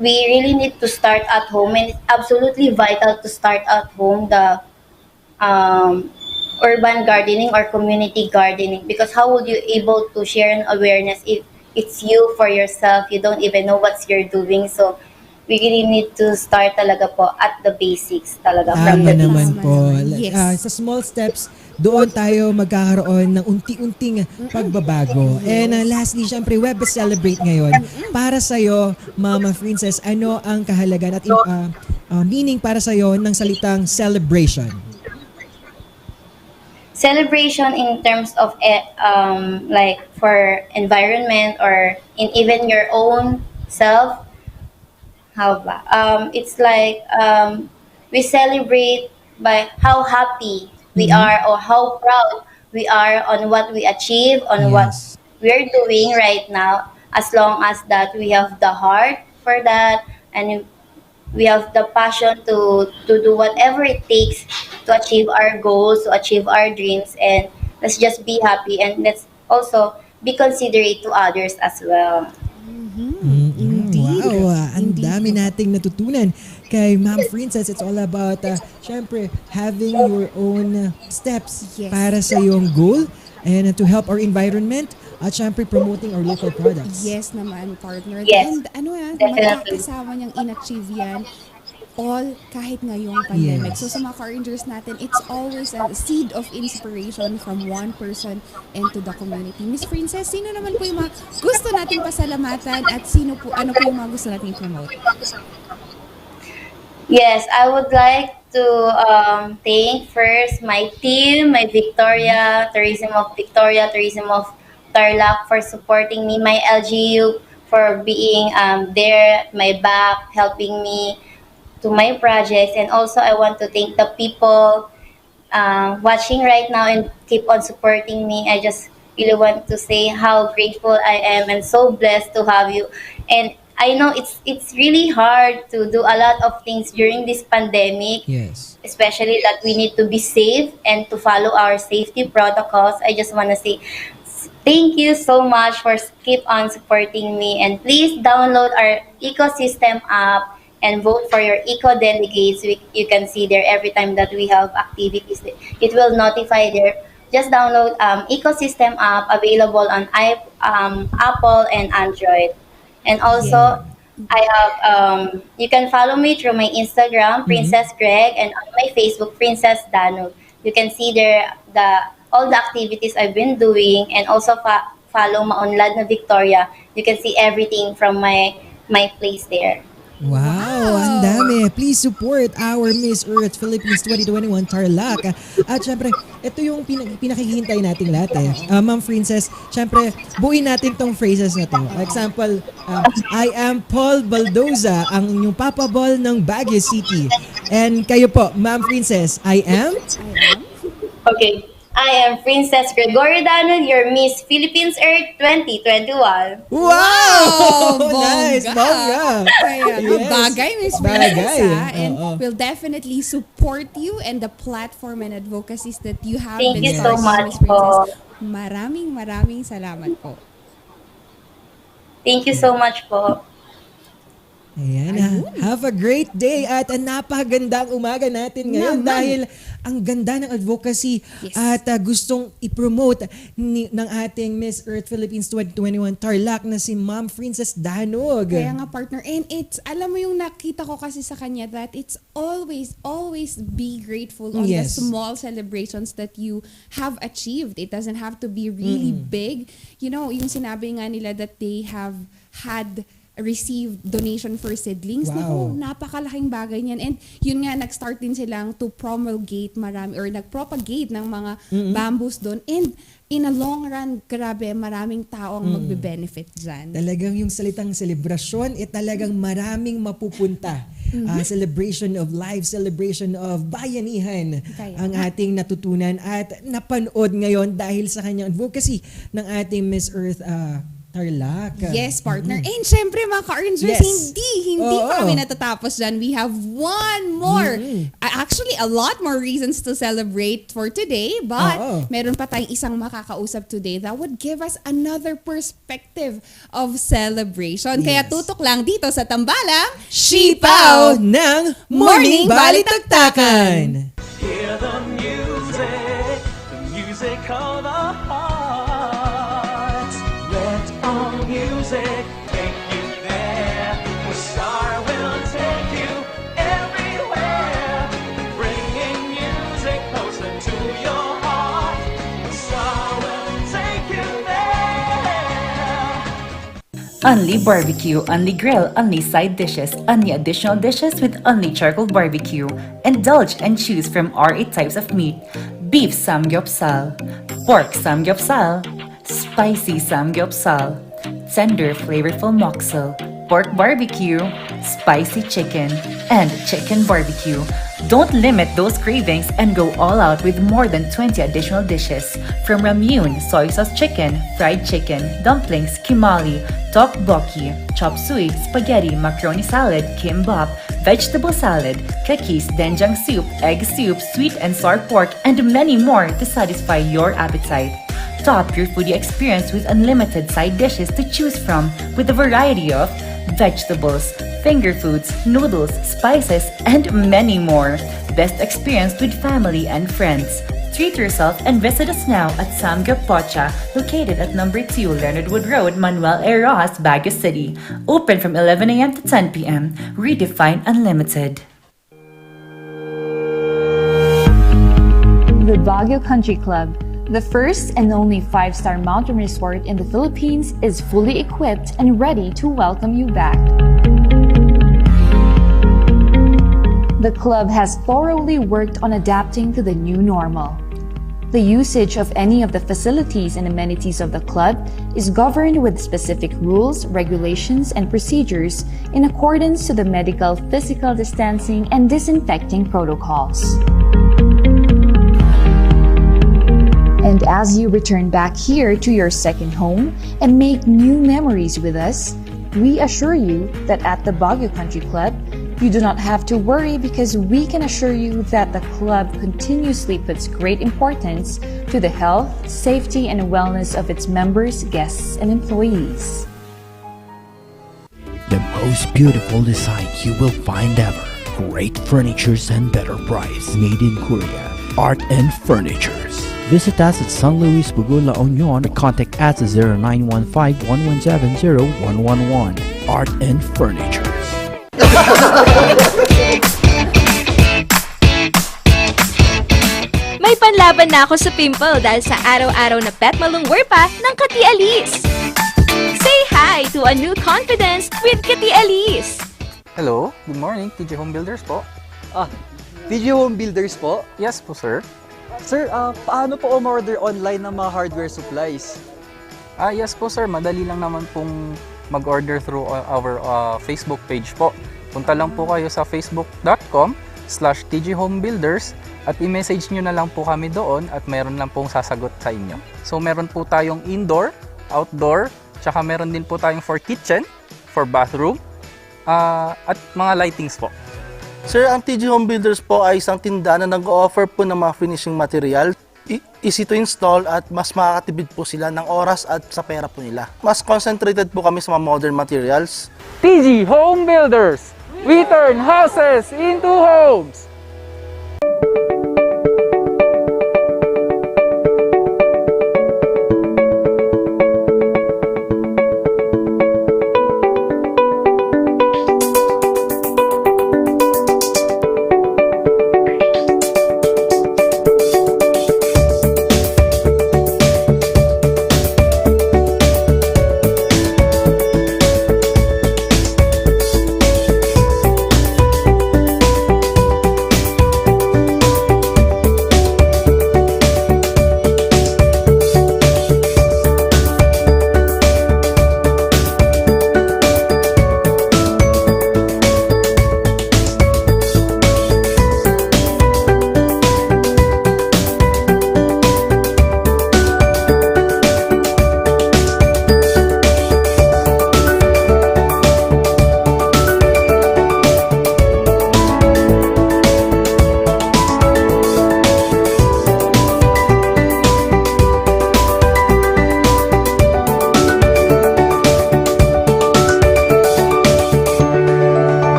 Speaker 13: we really need to start at home, and it's absolutely vital to start at home, the urban gardening or community gardening, because how would you able to share an awareness if it's you for yourself, you don't even know what you're doing. So we really need to start talaga po at the basics talaga, from
Speaker 1: Tama
Speaker 13: the
Speaker 1: naman
Speaker 13: basics.
Speaker 1: po.
Speaker 2: Yes.
Speaker 1: Sa small steps, doon tayo magkakaroon ng unti-unting pagbabago. And lastly, syempre, Web Celebrate ngayon. Para sa'yo, Mama Princess, ano ang kahalagan at meaning para sa'yo ng salitang celebration?
Speaker 13: Celebration in terms of like for environment or in even your own self. How ba? It's like we celebrate by how happy we are or how proud we are on what we achieve, on what
Speaker 1: Yes.
Speaker 13: we're doing right now, as long as that we have the heart for that, and we have the passion to do whatever it takes to achieve our goals, to achieve our dreams. And let's just be happy, and let's also be considerate to others as well.
Speaker 2: Indeed.
Speaker 1: Wow, ang
Speaker 2: Indeed.
Speaker 1: dami nating natutunan kay Ma'am Princess. It's all about, syempre, having your own steps
Speaker 2: Yes.
Speaker 1: para sa iyong goal and to help our environment at syempre promoting our local products.
Speaker 2: Yes naman, partner.
Speaker 13: Yes,
Speaker 2: And
Speaker 13: definitely.
Speaker 2: magkakasama niyang in-achieve yan all kahit ngayong pandemic.
Speaker 1: Yes.
Speaker 2: So sa mga car-rangers natin, it's always a seed of inspiration from one person and to the community. Miss Princess, sino naman po yung mga gusto nating pasalamatan at ano po yung mga gusto nating promote?
Speaker 13: Yes, I would like to thank first my team, my Tourism of Tarlac, for supporting me, my LGU for being there, my back, helping me to my projects. And also I want to thank the people watching right now and keep on supporting me. I just really want to say how grateful I am and so blessed to have you. And I know it's really hard to do a lot of things during this pandemic,
Speaker 1: Yes.
Speaker 13: especially that we need to be safe and to follow our safety protocols. I just want to say thank you so much for keep on supporting me, and please download our ecosystem app and vote for your eco delegates. You can see there every time that we have activities. It will notify there. Just download ecosystem app, available on Apple and Android. And also, I have you can follow me through my Instagram, Princess Greg, and on my Facebook, Princess Danu. You can see there all the activities I've been doing, and also follow Maunlad na Victoria. You can see everything from my place there.
Speaker 1: Wow, ang dami. Please support our Miss Earth Philippines 2021 Tarlac. At syempre, ito yung pinakihintay nating lahat eh. Ma'am Princess, syempre, buuin natin tong phrases na to. Example, I am Paul Baldoza, ang inyong Papa Ball ng Baguio City. And kayo po, Ma'am Princess, I am?
Speaker 13: Okay. I am Princess Gregorio Dano, your Miss Philippines Earth 2021.
Speaker 1: Wow! Nice!
Speaker 2: Bongga.
Speaker 1: Bongga!
Speaker 2: Kaya,
Speaker 1: Yes.
Speaker 2: bagay, Miss
Speaker 1: Bagay.
Speaker 2: Princess, ha? And
Speaker 1: Oo.
Speaker 2: we'll definitely support you and the platform and advocacies that you have
Speaker 13: Thank
Speaker 2: been
Speaker 13: you so
Speaker 2: starting,
Speaker 13: much
Speaker 2: Miss Princess.
Speaker 13: po.
Speaker 2: Maraming salamat po.
Speaker 13: Thank you so much po.
Speaker 1: Ayan na. Have a great day at napakagandang umaga natin ngayon
Speaker 2: Naman.
Speaker 1: dahil ang ganda ng advocacy
Speaker 2: Yes.
Speaker 1: at gustong i-promote ng ating Miss Earth Philippines 2021 Tarlac na si Ma'am Princess Danog.
Speaker 2: Kaya nga, partner, and it's, alam mo yung nakita ko kasi sa kanya that it's always be grateful on
Speaker 1: Yes.
Speaker 2: the small celebrations that you have achieved. It doesn't have to be really big. You know, yung sinabi nga nila that they have had received donation for seedlings.
Speaker 1: Wow.
Speaker 2: Naku, napakalaking bagay niyan. And yun nga, nag-start din silang to promulgate nag-propagate ng mga bamboos doon. And in a long run, grabe, maraming tao ang magbe-benefit dyan.
Speaker 1: Talagang yung salitang selebrasyon, talagang maraming mapupunta. Celebration of life, celebration of bayanihan
Speaker 2: Kaya
Speaker 1: ang ating natutunan at napanood ngayon dahil sa kanyang advocacy ng ating Miss Earth Tarlac.
Speaker 2: Yes, partner. And syempre, mga ka-Rangers,
Speaker 1: Yes.
Speaker 2: hindi
Speaker 1: Oo.
Speaker 2: pa kami natatapos dyan. We have one more. Actually, a lot more reasons to celebrate for today. But
Speaker 1: Oo.
Speaker 2: meron pa tayong isang makakausap today that would give us another perspective of celebration. Kaya
Speaker 1: Yes.
Speaker 2: tutok lang dito sa Tambalang
Speaker 1: Sipaw ng Morning Balitaktakan!
Speaker 3: Hear the music of the heart. Let our music take you there. The star will take you everywhere. Bringing music closer to your heart. The star will take you there.
Speaker 4: Only barbecue, only grill, only side dishes, only additional dishes with only charcoal barbecue. Indulge and choose from our 8 types of meat. Beef samgyeopsal, pork samgyeopsal, spicy samgyeopsal, tender flavorful moksel, pork barbecue, spicy chicken, and chicken barbecue. Don't limit those cravings and go all out with more than 20 additional dishes. From ramyun, soy sauce chicken, fried chicken, dumplings, kimali, tteokbokki, chop suey, spaghetti, macaroni salad, kimbap, vegetable salad, cookies, doenjang soup, egg soup, sweet and sour pork, and many more to satisfy your appetite. Top your foodie experience with unlimited side dishes to choose from with a variety of vegetables, finger foods, noodles, spices, and many more. Best experience with family and friends. Treat yourself and visit us now at Samgyup Pocha, located at number 2 Leonard Wood Road, Manuel A. Rojas, Baguio City. Open from 11 a.m. to 10 p.m. Redefine Unlimited.
Speaker 5: The Baguio Country Club, the first and only 5-star mountain resort in the Philippines, is fully equipped and ready to welcome you back. The club has thoroughly worked on adapting to the new normal. The usage of any of the facilities and amenities of the club is governed with specific rules, regulations, and procedures in accordance to the medical, physical distancing, and disinfecting protocols. And as you return back here to your second home and make new memories with us, we assure you that at the Baguio Country Club, you do not have to worry because we can assure you that the club continuously puts great importance to the health, safety, and wellness of its members, guests, and employees.
Speaker 6: The most beautiful design you will find ever. Great furnitures and better price. Made in Korea. Art and Furnitures. Visit us at San Luis, Bugula, La Union, or contact us at 0915-117-0111. Art and Furnitures.
Speaker 7: May panlaban na ako sa pimple dahil sa araw-araw na pet malungwer pa ng Kati Alice. Say hi to a new confidence with Kati Alice.
Speaker 8: Hello, good morning, TJ Home Builders po.
Speaker 9: DJ Home Builders po?
Speaker 8: Yes po, sir.
Speaker 9: Sir, paano po umorder online ng mga hardware supplies?
Speaker 8: Yes po, sir. Madali lang naman pong mag-order through our Facebook page po. Punta lang po kayo sa facebook.com/TGHomebuilders At i-message nyo na lang po kami doon at meron lang pong sasagot sa inyo. So meron po tayong indoor, outdoor, tsaka meron din po tayong for kitchen, for bathroom, at mga lightings po.
Speaker 10: Sir, ang TG Home Builders po ay isang tindahan na nag-offer po ng mga finishing material. Easy to install at mas makakatipid po sila ng oras at sa pera po nila. Mas concentrated po kami sa mga modern materials.
Speaker 8: TG Home Builders! We turn houses into homes!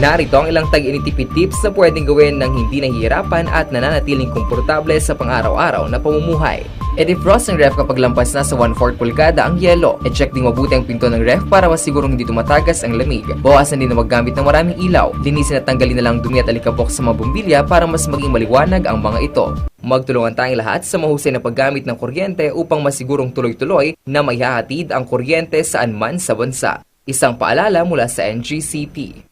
Speaker 11: Narito ang ilang tag-initipid tips na pwedeng gawin ng hindi nahihirapan at nananatiling komportable sa pang-araw-araw na pamumuhay. E defrost ng ref kapag lampas na sa 1/4 pulgada ang yelo. E check ding mabuti ang pinto ng ref para masigurong hindi tumatagas ang lamig. Bawasan din na maggamit ng maraming ilaw. Linisin at tanggalin na lang dumi at alikabok sa mga bumbilya para mas maging maliwanag ang mga ito. Magtulungan tayong lahat sa mahusay na paggamit ng kuryente upang masigurong tuloy-tuloy na maihahatid ang kuryente saan man sa bansa. Isang paalala mula sa NGCP.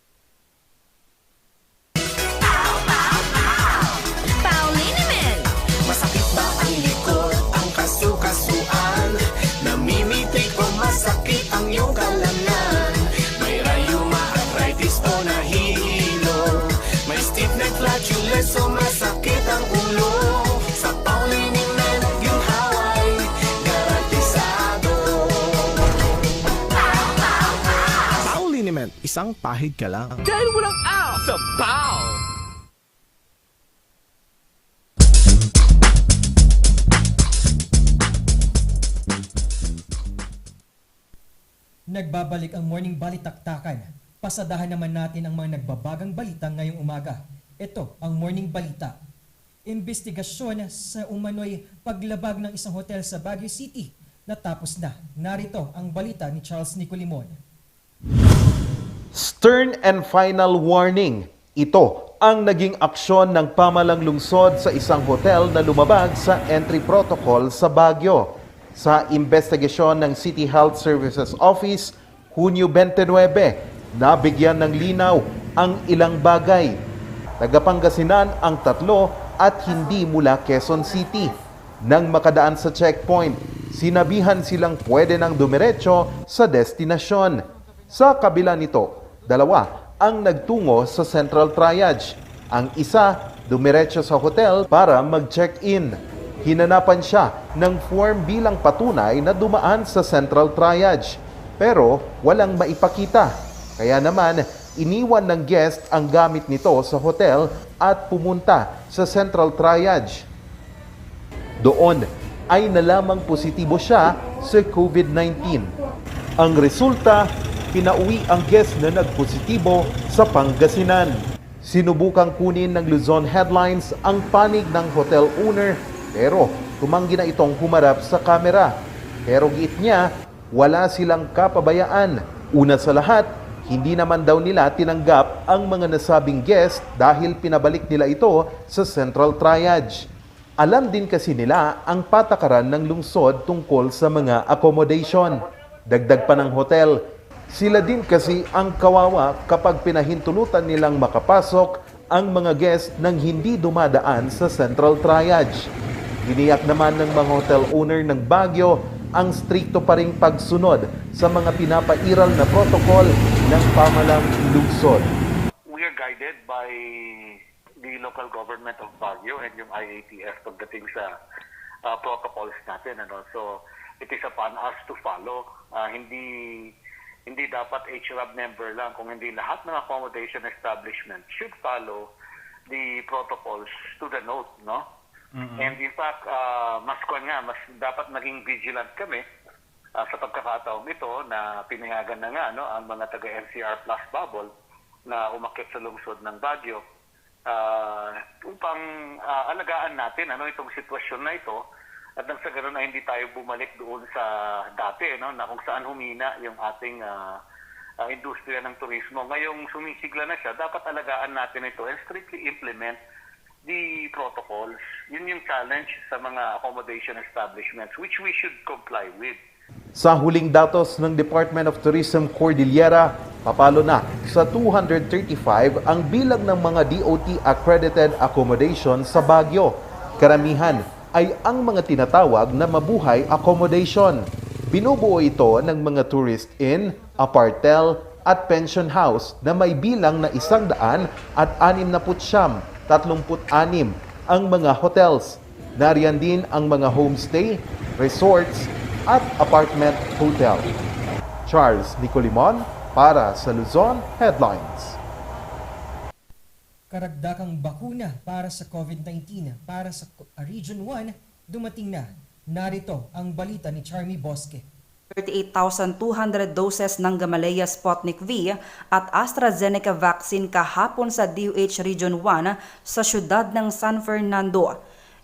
Speaker 3: So masakit ang ulo sa Pauliniment yung haway garantisado.
Speaker 12: Pauliniment, isang pahig ka lang.
Speaker 3: Dahil walang out sa Pau!
Speaker 1: Nagbabalik ang morning Balitaktakan. Pasadahan naman natin ang mga nagbabagang balita ngayong umaga. Ito ang morning balita. Investigasyon sa umano'y paglabag ng isang hotel sa Baguio City. Natapos na. Narito ang balita ni Charles Nicolimon.
Speaker 14: Stern and final warning. Ito ang naging aksyon ng pamalang lungsod sa isang hotel na lumabag sa entry protocol sa Baguio. Sa investigasyon ng City Health Services Office, Hunyo 29, nabigyan ng linaw ang ilang bagay. Tagapangasinan ang 3 at hindi mula Quezon City. Nang makadaan sa checkpoint, sinabihan silang pwede nang dumiretso sa destinasyon. Sa kabila nito, 2 ang nagtungo sa Central Triage. Ang isa, dumiretso sa hotel para mag-check-in. Hinanapan siya ng form bilang patunay na dumaan sa Central Triage. Pero walang maipakita. Kaya naman, iniwan ng guest ang gamit nito sa hotel at pumunta sa Central Triage. Doon ay nalamang positibo siya sa COVID-19. Ang resulta, pinauwi ang guest na nagpositibo sa Pangasinan. Sinubukang kunin ng Luzon Headlines ang panig ng hotel owner pero tumanggi na itong humarap sa kamera. Pero giit niya, wala silang kapabayaan. Una sa lahat, hindi naman daw nila tinanggap ang mga nasabing guest dahil pinabalik nila ito sa Central Triage. Alam din kasi nila ang patakaran ng lungsod tungkol sa mga accommodation. Dagdag pa ng hotel, sila din kasi ang kawawa kapag pinahintulutan nilang makapasok ang mga guest nang hindi dumadaan sa Central Triage. Giniyak naman ng mga hotel owner ng Baguio ang strikto pa ring pagsunod sa mga pinapairal na protocol ng pamalang lungsod.
Speaker 15: We are guided by the local government of Baguio and yung IATF pagdating sa protocols natin. So it is upon us to follow. Hindi dapat HRAB member lang, kung hindi lahat ng accommodation establishment should follow the protocols to the note, no? And in fact, mas dapat maging vigilant kami sa pagkakataong ito na pinayagan na nga ang mga taga-NCR Plus Bubble na umakyat sa lungsod ng Baguio upang alagaan natin itong sitwasyon na ito at nang sa ganoon ay hindi tayo bumalik doon sa dati na kung saan humina yung ating industriya ng turismo. Ngayong sumisigla na siya, dapat alagaan natin ito and strictly implement the protocols. Yun yung challenge sa mga accommodation establishments which we should comply with.
Speaker 14: Sa huling datos ng Department of Tourism Cordillera, papalo na sa 235 ang bilang ng mga DOT-accredited accommodation sa Baguio. Karamihan ay ang mga tinatawag na mabuhay accommodation. Binubuo ito ng mga tourist inn, apartel at pension house na may bilang na 169, 36 ang mga hotels. Nariyan din ang mga homestay, resorts at apartment hotel. Charles Nicolimon para sa Luzon Headlines.
Speaker 1: Karagdakang bakuna para sa COVID-19 para sa Region 1 dumating na. Narito ang balita ni Charmy Bosque.
Speaker 16: 38,200 doses ng Gamaleya Sputnik V at AstraZeneca vaccine kahapon sa DOH Region 1 sa siyudad ng San Fernando.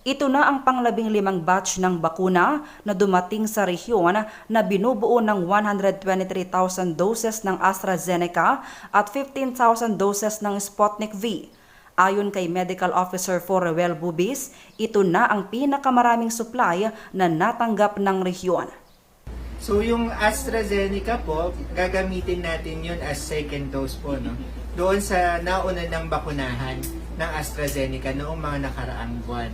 Speaker 16: Ito na ang pang-15 batch ng bakuna na dumating sa rehiyon na binubuo ng 123,000 doses ng AstraZeneca at 15,000 doses ng Sputnik V. Ayon kay Medical Officer Forrewell Bubis, ito na ang pinakamaraming supply na natanggap ng rehiyon.
Speaker 17: So yung AstraZeneca po, gagamitin natin yun as second dose po, no? Doon sa nauna ng bakunahan ng AstraZeneca noong mga nakaraang buwan.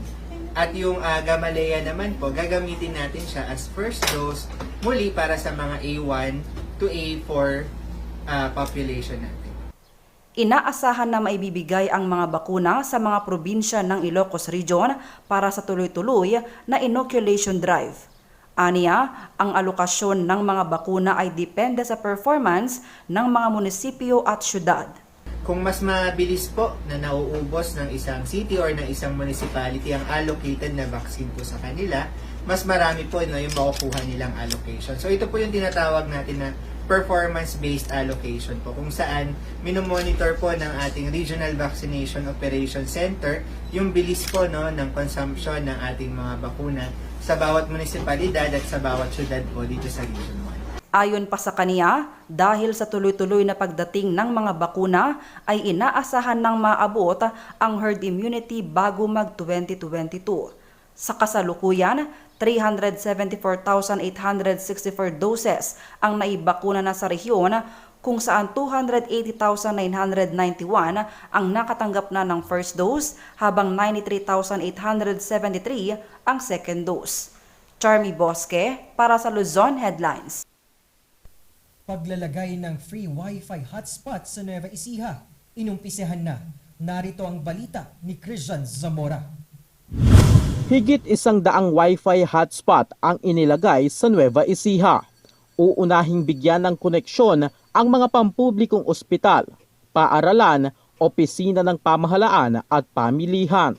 Speaker 17: At yung Gamaleya naman po, gagamitin natin siya as first dose muli para sa mga A1 to A4 population natin.
Speaker 16: Inaasahan na maibibigay ang mga bakuna sa mga probinsya ng Ilocos Region para sa tuloy-tuloy na inoculation drive. Aniya, ang alokasyon ng mga bakuna ay depende sa performance ng mga munisipyo at syudad.
Speaker 17: Kung mas mabilis po na nauubos ng isang city or ng isang municipality ang allocated na vaccine po sa kanila, mas marami po yung makukuha nilang allocation. So ito po yung tinatawag natin na performance-based allocation po, kung saan minomonitor po ng ating Regional Vaccination Operation Center yung bilis po ng consumption ng ating mga bakuna sa bawat munisipalidad at sa bawat syudad po dito sa Region 1.
Speaker 16: Ayon pa sa kaniya, dahil sa tuloy-tuloy na pagdating ng mga bakuna ay inaasahan ng maabot ang herd immunity bago mag-2022. Sa kasalukuyan, 374,864 doses ang naibakuna na sa rehiyon, kung saan 280,991 ang nakatanggap na ng first dose habang 93,873 ang second dose. Charmy Bosque para sa Luzon Headlines.
Speaker 1: Paglalagay ng free Wi-Fi hotspot sa Nueva Ecija, inumpisahan na. Narito ang balita ni Christian Zamora.
Speaker 18: Higit 100 Wi-Fi hotspot ang inilagay sa Nueva Ecija. Uunahing bigyan ng koneksyon ang mga pampublikong ospital, paaralan, opisina ng pamahalaan at pamilihan.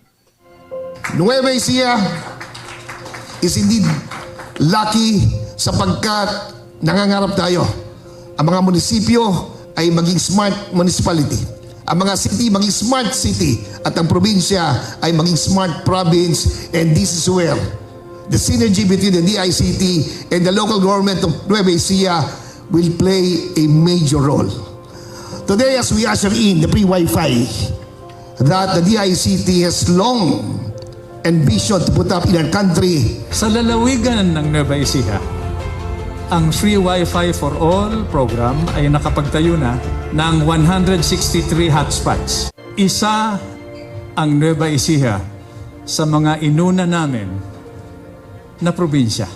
Speaker 19: Nueva Ecija is indeed lucky sapagkat nangangarap tayo. Ang mga munisipyo ay maging smart municipality. Ang mga city maging smart city at ang probinsya ay maging smart province, and this is where the synergy between the DICT and the local government of Nueva Ecija will play a major role. Today, as we usher in the free Wi-Fi that the DICT has long envisioned to put up in our country.
Speaker 20: Sa lalawigan ng Nueva Ecija, ang Free Wi-Fi for All program ay nakapagtayo na ng 163 hotspots. Isa ang Nueva Ecija sa mga inuna namin na probinsya.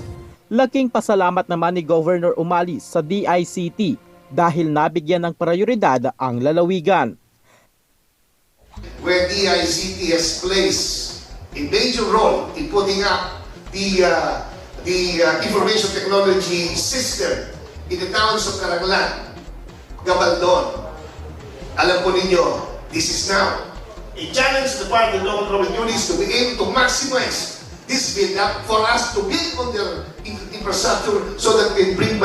Speaker 18: Laking pasalamat naman ni Governor Umalis sa DICT dahil nabigyan ng prioridad ang lalawigan.
Speaker 19: Where DICT has placed a major role in putting up the information technology system in the towns of Caranglan, Gabaldon. Alam po ninyo, this is now a challenge to the part of local government units to be able to maximize this build-up for us to build on their infrastructure so that they bring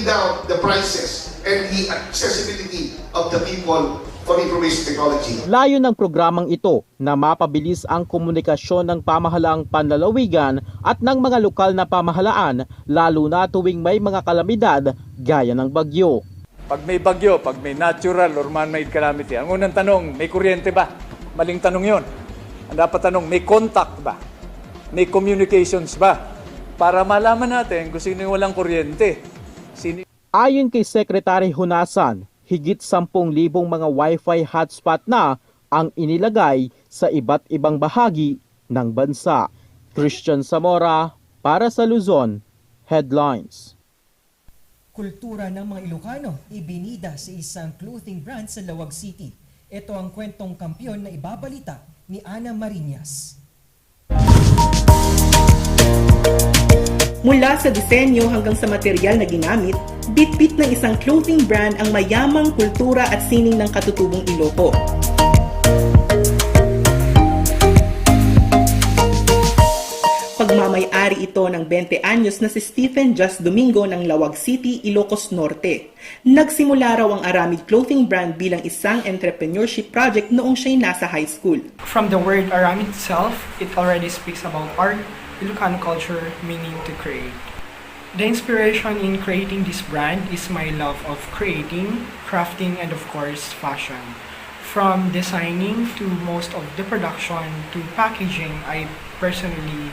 Speaker 19: down the prices and the accessibility of the people for information technology.
Speaker 18: Layo ng programang ito na mapabilis ang komunikasyon ng pamahalaang panlalawigan at ng mga lokal na pamahalaan lalo na tuwing may mga kalamidad gaya ng bagyo.
Speaker 20: Pag may bagyo, pag may natural or man-made calamity, ang unang tanong, may kuryente ba? Maling tanong yon. Ang dapat tanong, may contact ba? May communications ba? Para malaman natin kung sino yung walang kuryente.
Speaker 18: Ayon kay Secretary Hunasan, higit 10,000 mga Wi-Fi hotspot na ang inilagay sa iba't ibang bahagi ng bansa. Christian Zamora para sa Luzon Headlines.
Speaker 1: Kultura ng mga Ilocano ibinida sa isang clothing brand sa Lawag City. Ito ang kwentong kampyon na ibabalita ni Ana Marinas.
Speaker 21: Mula sa disenyo hanggang sa material na ginamit, bit-bit ng isang clothing brand ang mayamang kultura at sining ng katutubong Iloco. Pagmamay-ari ito ng 20 anyos na si Stephen Just Domingo ng Lawag City, Ilocos Norte. Nagsimula raw ang Aramid Clothing Brand bilang isang entrepreneurship project noong siya'y nasa high school.
Speaker 22: From the word Aramid itself, it already speaks about art, Ilocano culture, meaning to create. The inspiration in creating this brand is my love of creating, crafting, and of course, fashion. From designing to most of the production to packaging, I personally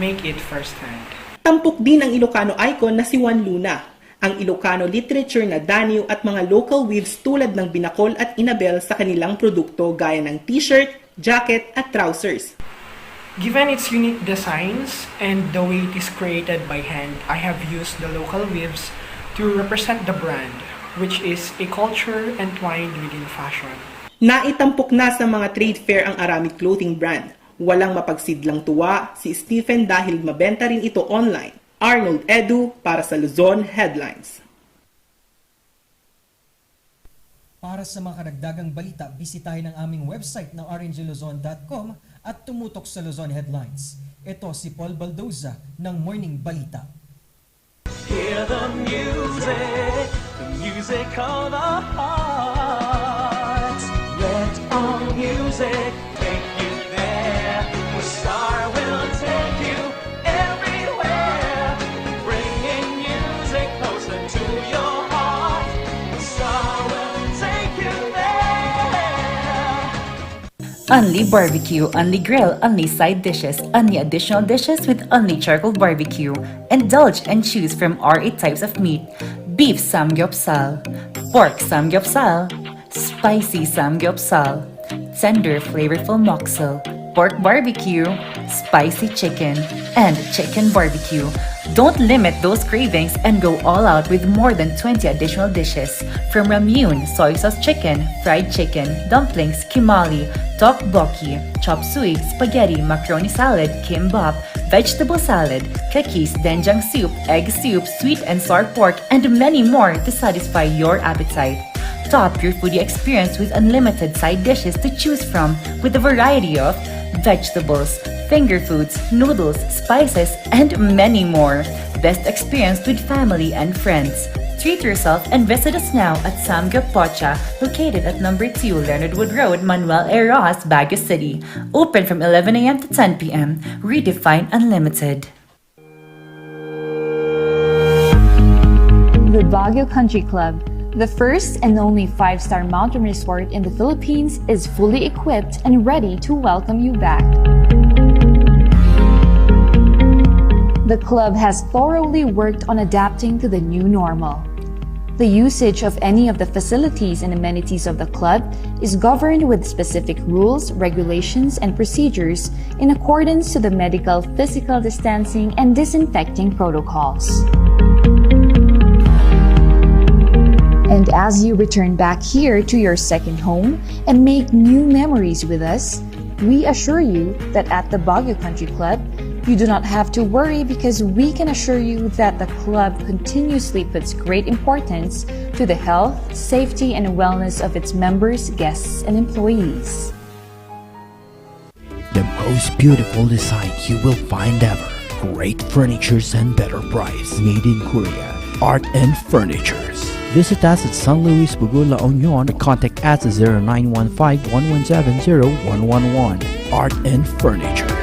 Speaker 22: make it firsthand.
Speaker 21: Tampok din ang Ilocano icon na si Juan Luna, ang Ilocano literature na daniw at mga local weaves tulad ng Binakol at Inabel sa kanilang produkto gaya ng t-shirt, jacket at trousers.
Speaker 22: Given its unique designs and the way it is created by hand, I have used the local weaves to represent the brand, which is a culture entwined within fashion.
Speaker 21: Naitampok na sa mga trade fair ang Aramid Clothing Brand. Walang mapagsidlang tuwa si Stephen dahil mabenta rin ito online. Arnold Edu para sa Luzon Headlines.
Speaker 1: Para sa mga karagdagang balita, bisitahin ang aming website na rngluzon.com at tumutok sa Luzon Headlines. Ito si Paul Baldoza ng Morning Balita.
Speaker 3: Hear the music of the heart. Let all music take you there. The star will take you everywhere, bringing music closer to your heart. The star will take you there.
Speaker 4: Only barbecue, only grill, only side dishes, only additional dishes with only charcoal barbecue. Indulge and choose from our 8 types of meat. Beef samgyeopsal, pork samgyeopsal, spicy samgyeopsal, tender flavorful moksel, pork barbecue, spicy chicken, and chicken barbecue. Don't limit those cravings and go all out with more than 20 additional dishes. From ramyun, soy sauce chicken, fried chicken, dumplings, kimali, tteokbokki, chop suey, spaghetti, macaroni salad, kimbap, vegetable salad, cookies, doenjang soup, egg soup, sweet and sour pork, and many more to satisfy your appetite. Top your foodie experience with unlimited side dishes to choose from with a variety of vegetables, finger foods, noodles, spices, and many more. Best experience with family and friends. Treat yourself and visit us now at Samgyup Pocha, located at number 2 Leonard Wood Road, Manuel A. Rojas, Baguio City. Open from 11 a.m. to 10 p.m. Redefine Unlimited.
Speaker 5: The Baguio Country Club, the first and only 5-star mountain resort in the Philippines, is fully equipped and ready to welcome you back. The club has thoroughly worked on adapting to the new normal. The usage of any of the facilities and amenities of the club is governed with specific rules, regulations, and procedures in accordance to the medical, physical distancing, and disinfecting protocols. And as you return back here to your second home and make new memories with us, we assure you that at the Baguio Country Club, you do not have to worry because we can assure you that the club continuously puts great importance to the health, safety, and wellness of its members, guests, and employees.
Speaker 6: The most beautiful design you will find ever. Great furnitures and better price. Made in Korea. Art and Furnitures. Visit us at San Luis Bugo, La Union or contact us at 0915-117-0111. Art and Furnitures.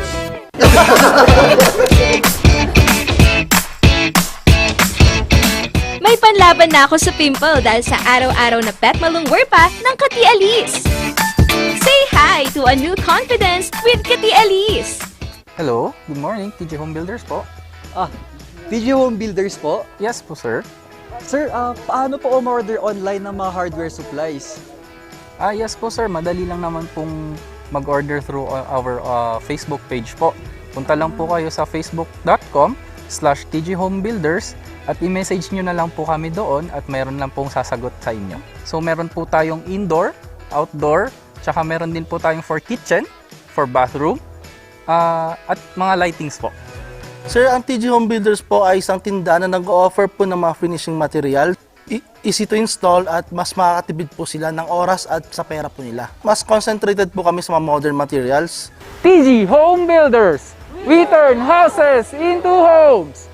Speaker 7: May panlaban na ako sa pimple dahil sa araw-araw na pet malungwer pa ng Kati Alice. Say hi to a new confidence with Kati Alice.
Speaker 8: Hello, good morning, TG Home Builders po.
Speaker 9: TG Home Builders po?
Speaker 8: Yes po, sir.
Speaker 9: Sir, paano po umorder online ng mga hardware supplies?
Speaker 8: Yes po, sir. Madali lang naman pong mag-order through our Facebook page po. Punta lang po kayo sa facebook.com/tghomebuilders at i-message nyo na lang po kami doon at mayroon lang pong sasagot sa inyo. So meron po tayong indoor, outdoor, tsaka meron din po tayong for kitchen, for bathroom, at mga lightings po.
Speaker 10: Sir, ang TG Home Builders po ay isang tindahan na nag-offer po ng mga finishing material. Easy to install at mas makakatipid po sila ng oras at sa pera po nila. Mas concentrated po kami sa mga modern materials.
Speaker 8: TG Home Builders! We turn houses into homes!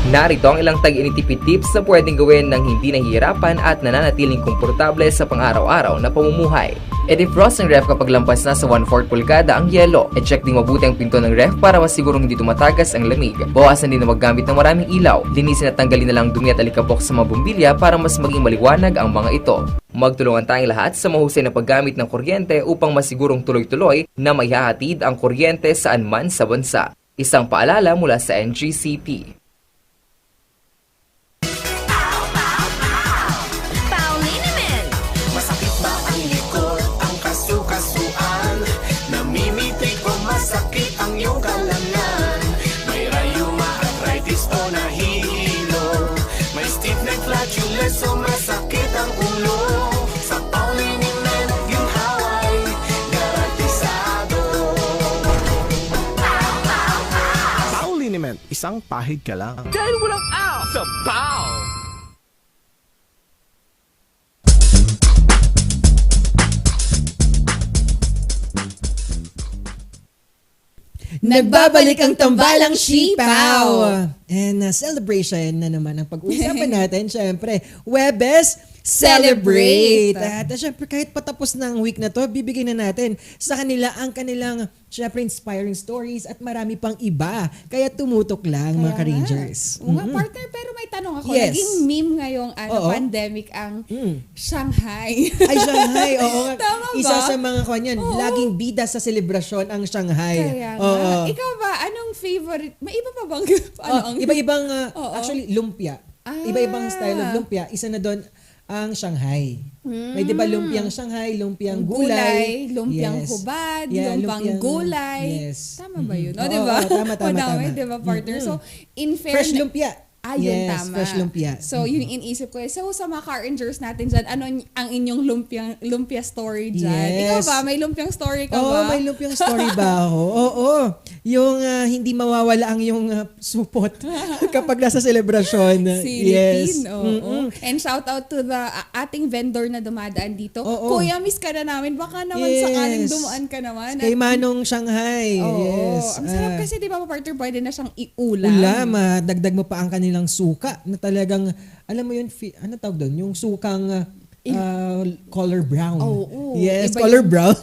Speaker 11: Narito ang ilang tag-initipid tips na pwedeng gawin ng hindi nahihirapan at nananatiling komportable sa pang-araw-araw na pamumuhay. I-defrost ng ref kapag lampas na sa 1/4 pulgada ang yelo. I-check din mabuti ang pinto ng ref para masigurong hindi tumatagas ang lamig. Bawasan din na maggamit ng maraming ilaw. Linisin at tanggalin na lang dumi at alikabok sa mga bumbilya para mas maging maliwanag ang mga ito. Magtulungan tayong lahat sa mahusay na paggamit ng kuryente upang masigurong tuloy-tuloy na maihahatid ang kuryente saan man sa bansa. Isang paalala mula sa NGCP.
Speaker 3: So masakit ang ulo sa pauliniment yung haway garantisado.
Speaker 12: Pauliniment, isang pahig ka lang.
Speaker 3: Dahil walang out sa pow!
Speaker 1: Nagbabalik ang tambalang sipaw! And celebration na naman ang pag-uusapan natin. Siyempre, Webes Celebrate! At siyempre, kahit patapos ng week na to, bibigyan na natin sa kanila ang kanilang, siyempre, inspiring stories at marami pang iba. Kaya tumutok lang, mga ka-Rangers.
Speaker 2: Oo nga, partner, pero may tanong ako.
Speaker 1: Yes.
Speaker 2: Naging meme ngayong pandemic ang Shanghai.
Speaker 1: Ay, Shanghai, oo.
Speaker 2: Tama ba?
Speaker 1: Isa sa mga kanyan, laging bida sa selebrasyon ang Shanghai.
Speaker 2: Kaya nga. Ikaw ba, anong favorite? May iba pa bang
Speaker 1: Iba-ibang,
Speaker 2: Oo.
Speaker 1: actually, lumpia. Iba-ibang style of lumpia. Isa na doon, ang Shanghai. May 'di ba lumpiang Shanghai, lumpiang gulay,
Speaker 2: lumpiang hubad, lumpiang gulay.
Speaker 1: Yes.
Speaker 2: Tama ba yun?
Speaker 1: Oo,
Speaker 2: Di ba?
Speaker 1: tama.
Speaker 2: Madami, di ba, partner? So, in
Speaker 1: Fresh
Speaker 2: fairness,
Speaker 1: lumpia.
Speaker 2: yun,
Speaker 1: Yes,
Speaker 2: tama.
Speaker 1: fresh lumpia.
Speaker 2: So, yung inisip ko, so sa mga car rangers natin dyan, ano ang inyong lumpia story dyan? Ikaw
Speaker 1: Yes.
Speaker 2: ba? May lumpiang story ka
Speaker 1: Oo,
Speaker 2: ba?
Speaker 1: may lumpiang story ba ako? Oo. Yung hindi mawawala ang yung supot kapag nasa selebrasyon. Yes.
Speaker 2: Silipin, oo. And shout out to the ating vendor na dumadaan dito. Kuya, miss ka na namin. Baka naman sakaling dumaan ka naman.
Speaker 1: Kay Manong Shanghai.
Speaker 2: Oo.
Speaker 1: Yes.
Speaker 2: Ang sarap kasi, di ba, partner, pwede na siyang iulam.
Speaker 1: Ulam, dagdag mo pa ang kanilang suka na talagang, alam mo yun, ano tawag doon? Yung sukang color brown. Yes,
Speaker 2: Iba
Speaker 1: color
Speaker 2: yung-
Speaker 1: brown.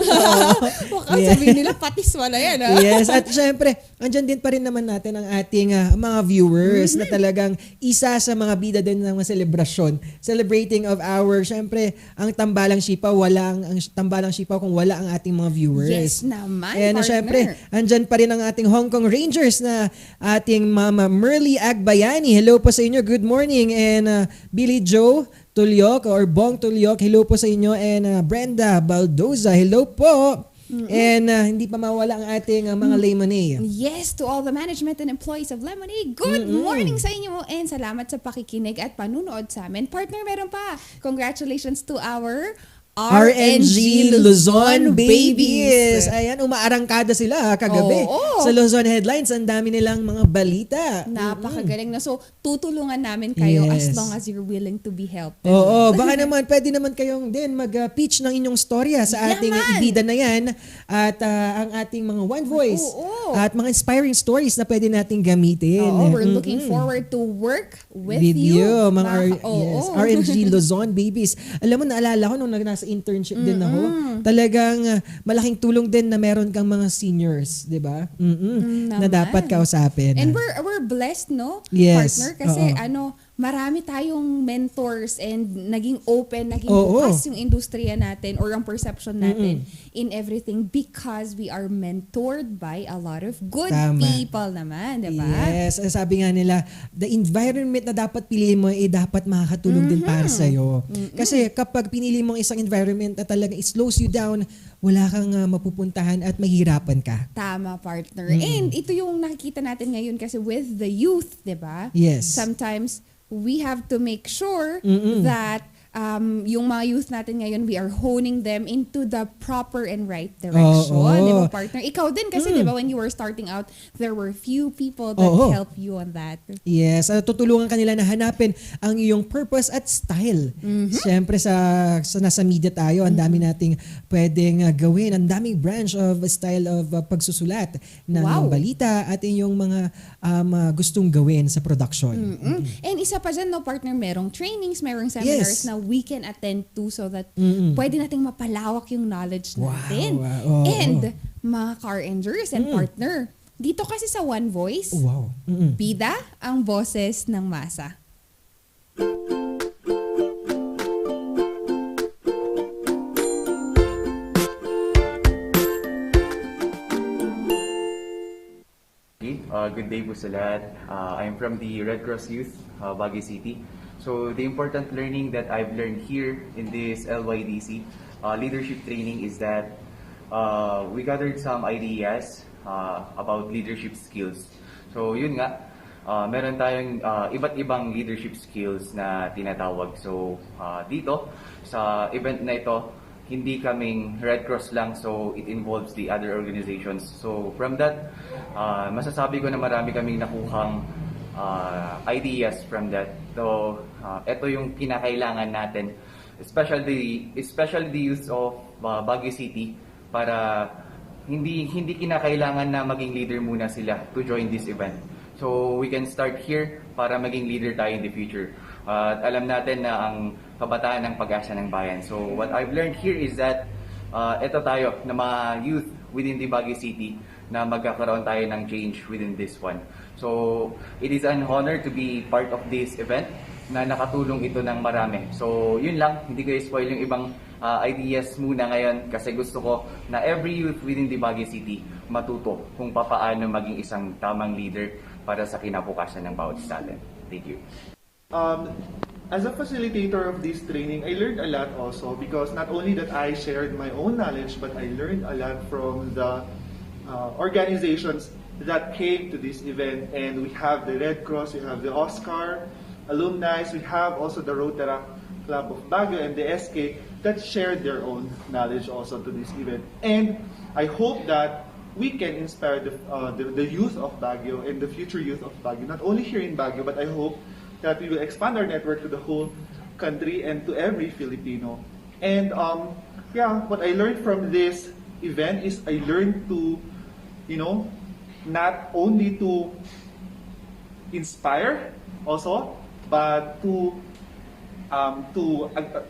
Speaker 2: Baka sabihin nila, patis wala yan.
Speaker 1: Yes, at syempre, andyan din pa rin naman natin ang ating mga viewers na talagang isa sa mga bida din ng mga selebrasyon. Celebrating of our, syempre, ang tambalang sipaw, ang tambalang sipaw kung wala ang ating mga viewers.
Speaker 2: Yes naman,
Speaker 1: And
Speaker 2: partner.
Speaker 1: syempre, andyan pa rin ang ating Hong Kong Rangers na ating Mama Merly Agbayani. Hello po sa inyo, good morning. And Billy Joe Tulyok or Bong Tulyok, hello po sa inyo. And Brenda Baldoza, hello po. And hindi pa mawala ang ating mga Lemonade.
Speaker 2: Yes, to all the management and employees of Lemonade, good morning sa inyo and salamat sa pakikinig at panunood sa amin. Partner, meron pa. Congratulations to our
Speaker 1: RNG Luzon Babies. Ayan, umaarangkada sila kagabi. Sa Luzon Headlines, ang dami nilang mga balita.
Speaker 2: Napakagaling na. So, tutulungan namin kayo
Speaker 1: Yes.
Speaker 2: as long as you're willing to be helped.
Speaker 1: Oo, baka naman, pwede naman kayong din mag-pitch ng inyong storya sa ating ibida na yan at ang ating mga One Voice at mga inspiring stories na pwede nating gamitin.
Speaker 2: Oo, we're looking forward to work with you.
Speaker 1: Mga RNG Luzon Babies. Alam mo, naalala ko nung nasa internship din ako, talagang malaking tulong din na meron kang mga seniors, di ba? Na dapat kausapin.
Speaker 2: And we're blessed, no?
Speaker 1: Yes.
Speaker 2: Partner, kasi marami tayong mentors and naging open, naging bukas yung industriya natin or ang perception natin in everything because we are mentored by a lot of good people naman, di ba?
Speaker 1: Yes, sabi nga nila, the environment na dapat piliin mo dapat makakatulong din para sa'yo. Kasi kapag pinili mo isang environment na talaga it slows you down, wala kang mapupuntahan at mahirapan ka.
Speaker 2: Tama, partner. And ito yung nakikita natin ngayon kasi with the youth, di ba?
Speaker 1: Yes.
Speaker 2: Sometimes we have to make sure that yung mga youth natin ngayon, we are honing them into the proper and right direction. Di ba, partner? Ikaw din kasi, di ba, when you were starting out, there were few people that helped you on that.
Speaker 1: Yes, tutulungan kanila na hanapin ang iyong purpose at style. Siyempre sa nasa media tayo, ang dami nating pwedeng gawin, ang daming branch of style of pagsusulat ng balita at inyong mga gustong gawin sa production.
Speaker 2: And isa pa dyan, no, partner, merong trainings, merong seminars na we can attend to so that pwede nating mapalawak yung knowledge natin. And mga car rangers and partner, dito kasi sa One Voice, bida ang boses ng masa.
Speaker 13: Good day po sa lahat. I'm from the Red Cross Youth, Baguio City. So the important learning that I've learned here in this LYDC leadership training is that we gathered some ideas about leadership skills. So yun nga, meron tayong iba't ibang leadership skills na tinatawag. So dito, sa event na ito, hindi kaming Red Cross lang, so it involves the other organizations. So from that, masasabi ko na marami kaming nakuhang ideas from that. So ito yung kinakailangan natin, especially the youth of Baguio City, para hindi kinakailangan na maging leader muna sila to join this event. So we can start here para maging leader tayo in the future. At alam natin na ang kabataan ng pag-asa ng bayan. So what I've learned here is that ito tayo na mga youth within the Baguio City na magkakaroon tayo ng change within this one. So it is an honor to be part of this event na nakatulong ito ng marami. So yun lang, hindi ko i-spoil yung ibang ideas muna ngayon kasi gusto ko na every youth within the Baguio City matuto kung paano maging isang tamang leader para sa kinabukasan ng bawat isa natin. Thank you.
Speaker 14: As a facilitator of this training, I learned a lot also because not only that I shared my own knowledge, but I learned a lot from the organizations that came to this event. And we have the Red Cross, we have the Oscar alumni, we have also the Rotaract Club of Baguio and the SK that shared their own knowledge also to this event. And I hope that we can inspire the youth of Baguio and the future youth of Baguio, not only here in Baguio, but I hope that we will expand our network to the whole country and to every Filipino. And what I learned from this event is I learned to, not only to inspire also, but to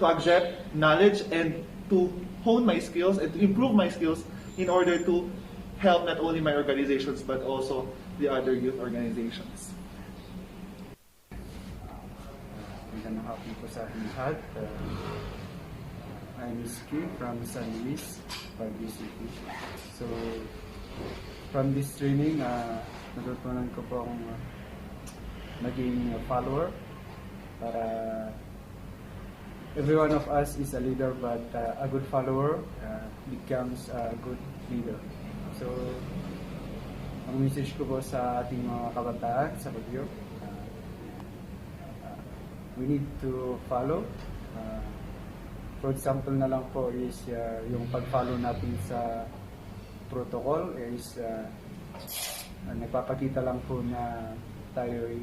Speaker 14: accept knowledge and to hone my skills and to improve my skills in order to help not only my organizations but also the other youth organizations.
Speaker 15: Magandang hapon po sa ating lahat. I'm Iski from San Luis, Baguio City. So, from this training, natutunan ko pong maging follower para every one of us is a leader, but a good follower becomes a good leader. So, ang message ko po sa ating mga kabataan sa Baguio, we need to follow. For example na lang po is yung pag-follow natin sa protocol is nagpapakita lang po na tayo ay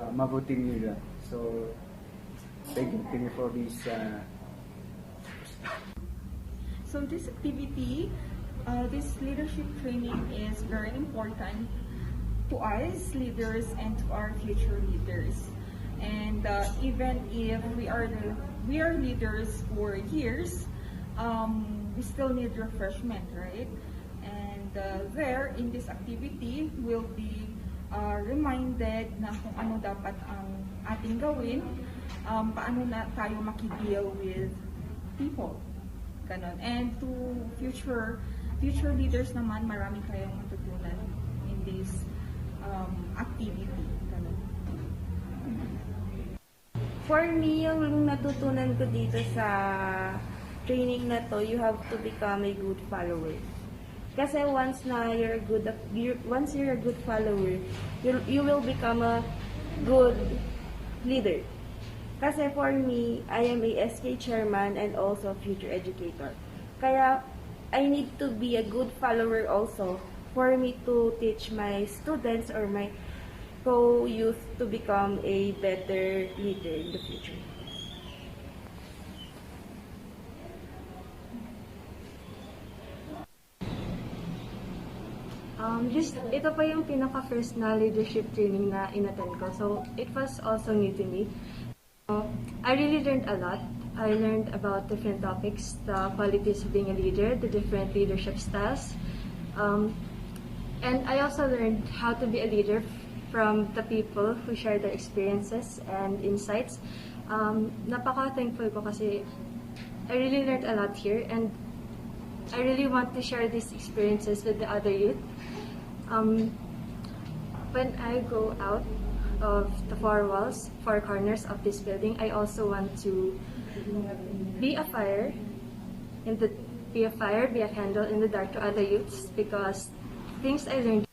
Speaker 15: mabuting leader. So, thank you for this.
Speaker 23: So this activity, this leadership training is very important to us leaders and to our future leaders. And even if we are leaders for years, we still need refreshment, right? And there in this activity will be reminded na kung ano dapat ang ating gawin, paano na tayo makideal with people. Ganon. And to future leaders naman, marami kayong matutunan in this activity. Ganon.
Speaker 24: For me, yung natutunan ko dito sa training na to, you have to become a good follower. Kasi once you're a good follower, you will become a good leader. Kasi for me, I am a SK chairman and also future educator. Kaya I need to be a good follower also for me to teach my students or my co-youth to become a better leader in the future.
Speaker 25: Ito pa yung pinaka-first na leadership training na inattend ko. So, it was also new to me. I really learned a lot. I learned about different topics, the qualities of being a leader, the different leadership styles. And I also learned how to be a leader from the people who share their experiences and insights. Napaka-thankful ko kasi I really learned a lot here and I really want to share these experiences with the other youth. When I go out of the four corners of this building, I also want to be a fire, be a candle in the dark to other youths because things I learned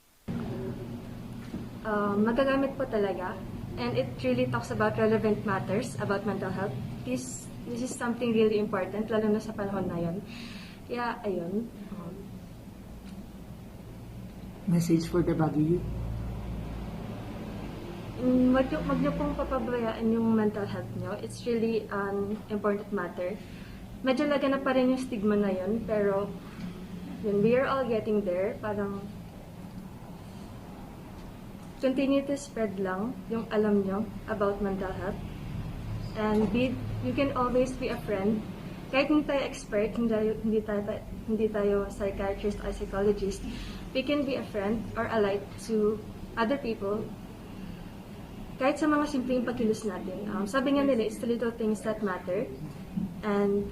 Speaker 25: magagamit po talaga, and it really talks about relevant matters about mental health. This is something really important, lalo na sa panahon na yun. Kaya, ayun.
Speaker 26: Message for the Baguio youth?
Speaker 25: Wag niyo pong papabayaan yung mental health nyo. It's really an important matter. Medyo laganap pa rin yung stigma na yun, pero when we are all getting there, parang continue to spread lang yung alam nyo about mental health. And you can always be a friend. Kahit hindi tayo expert, hindi tayo psychiatrist or psychologist, we can be a friend or a light to other people. Kahit sa mga simpleng pagkilos natin. Sabi nga nila, it's the little things that matter. And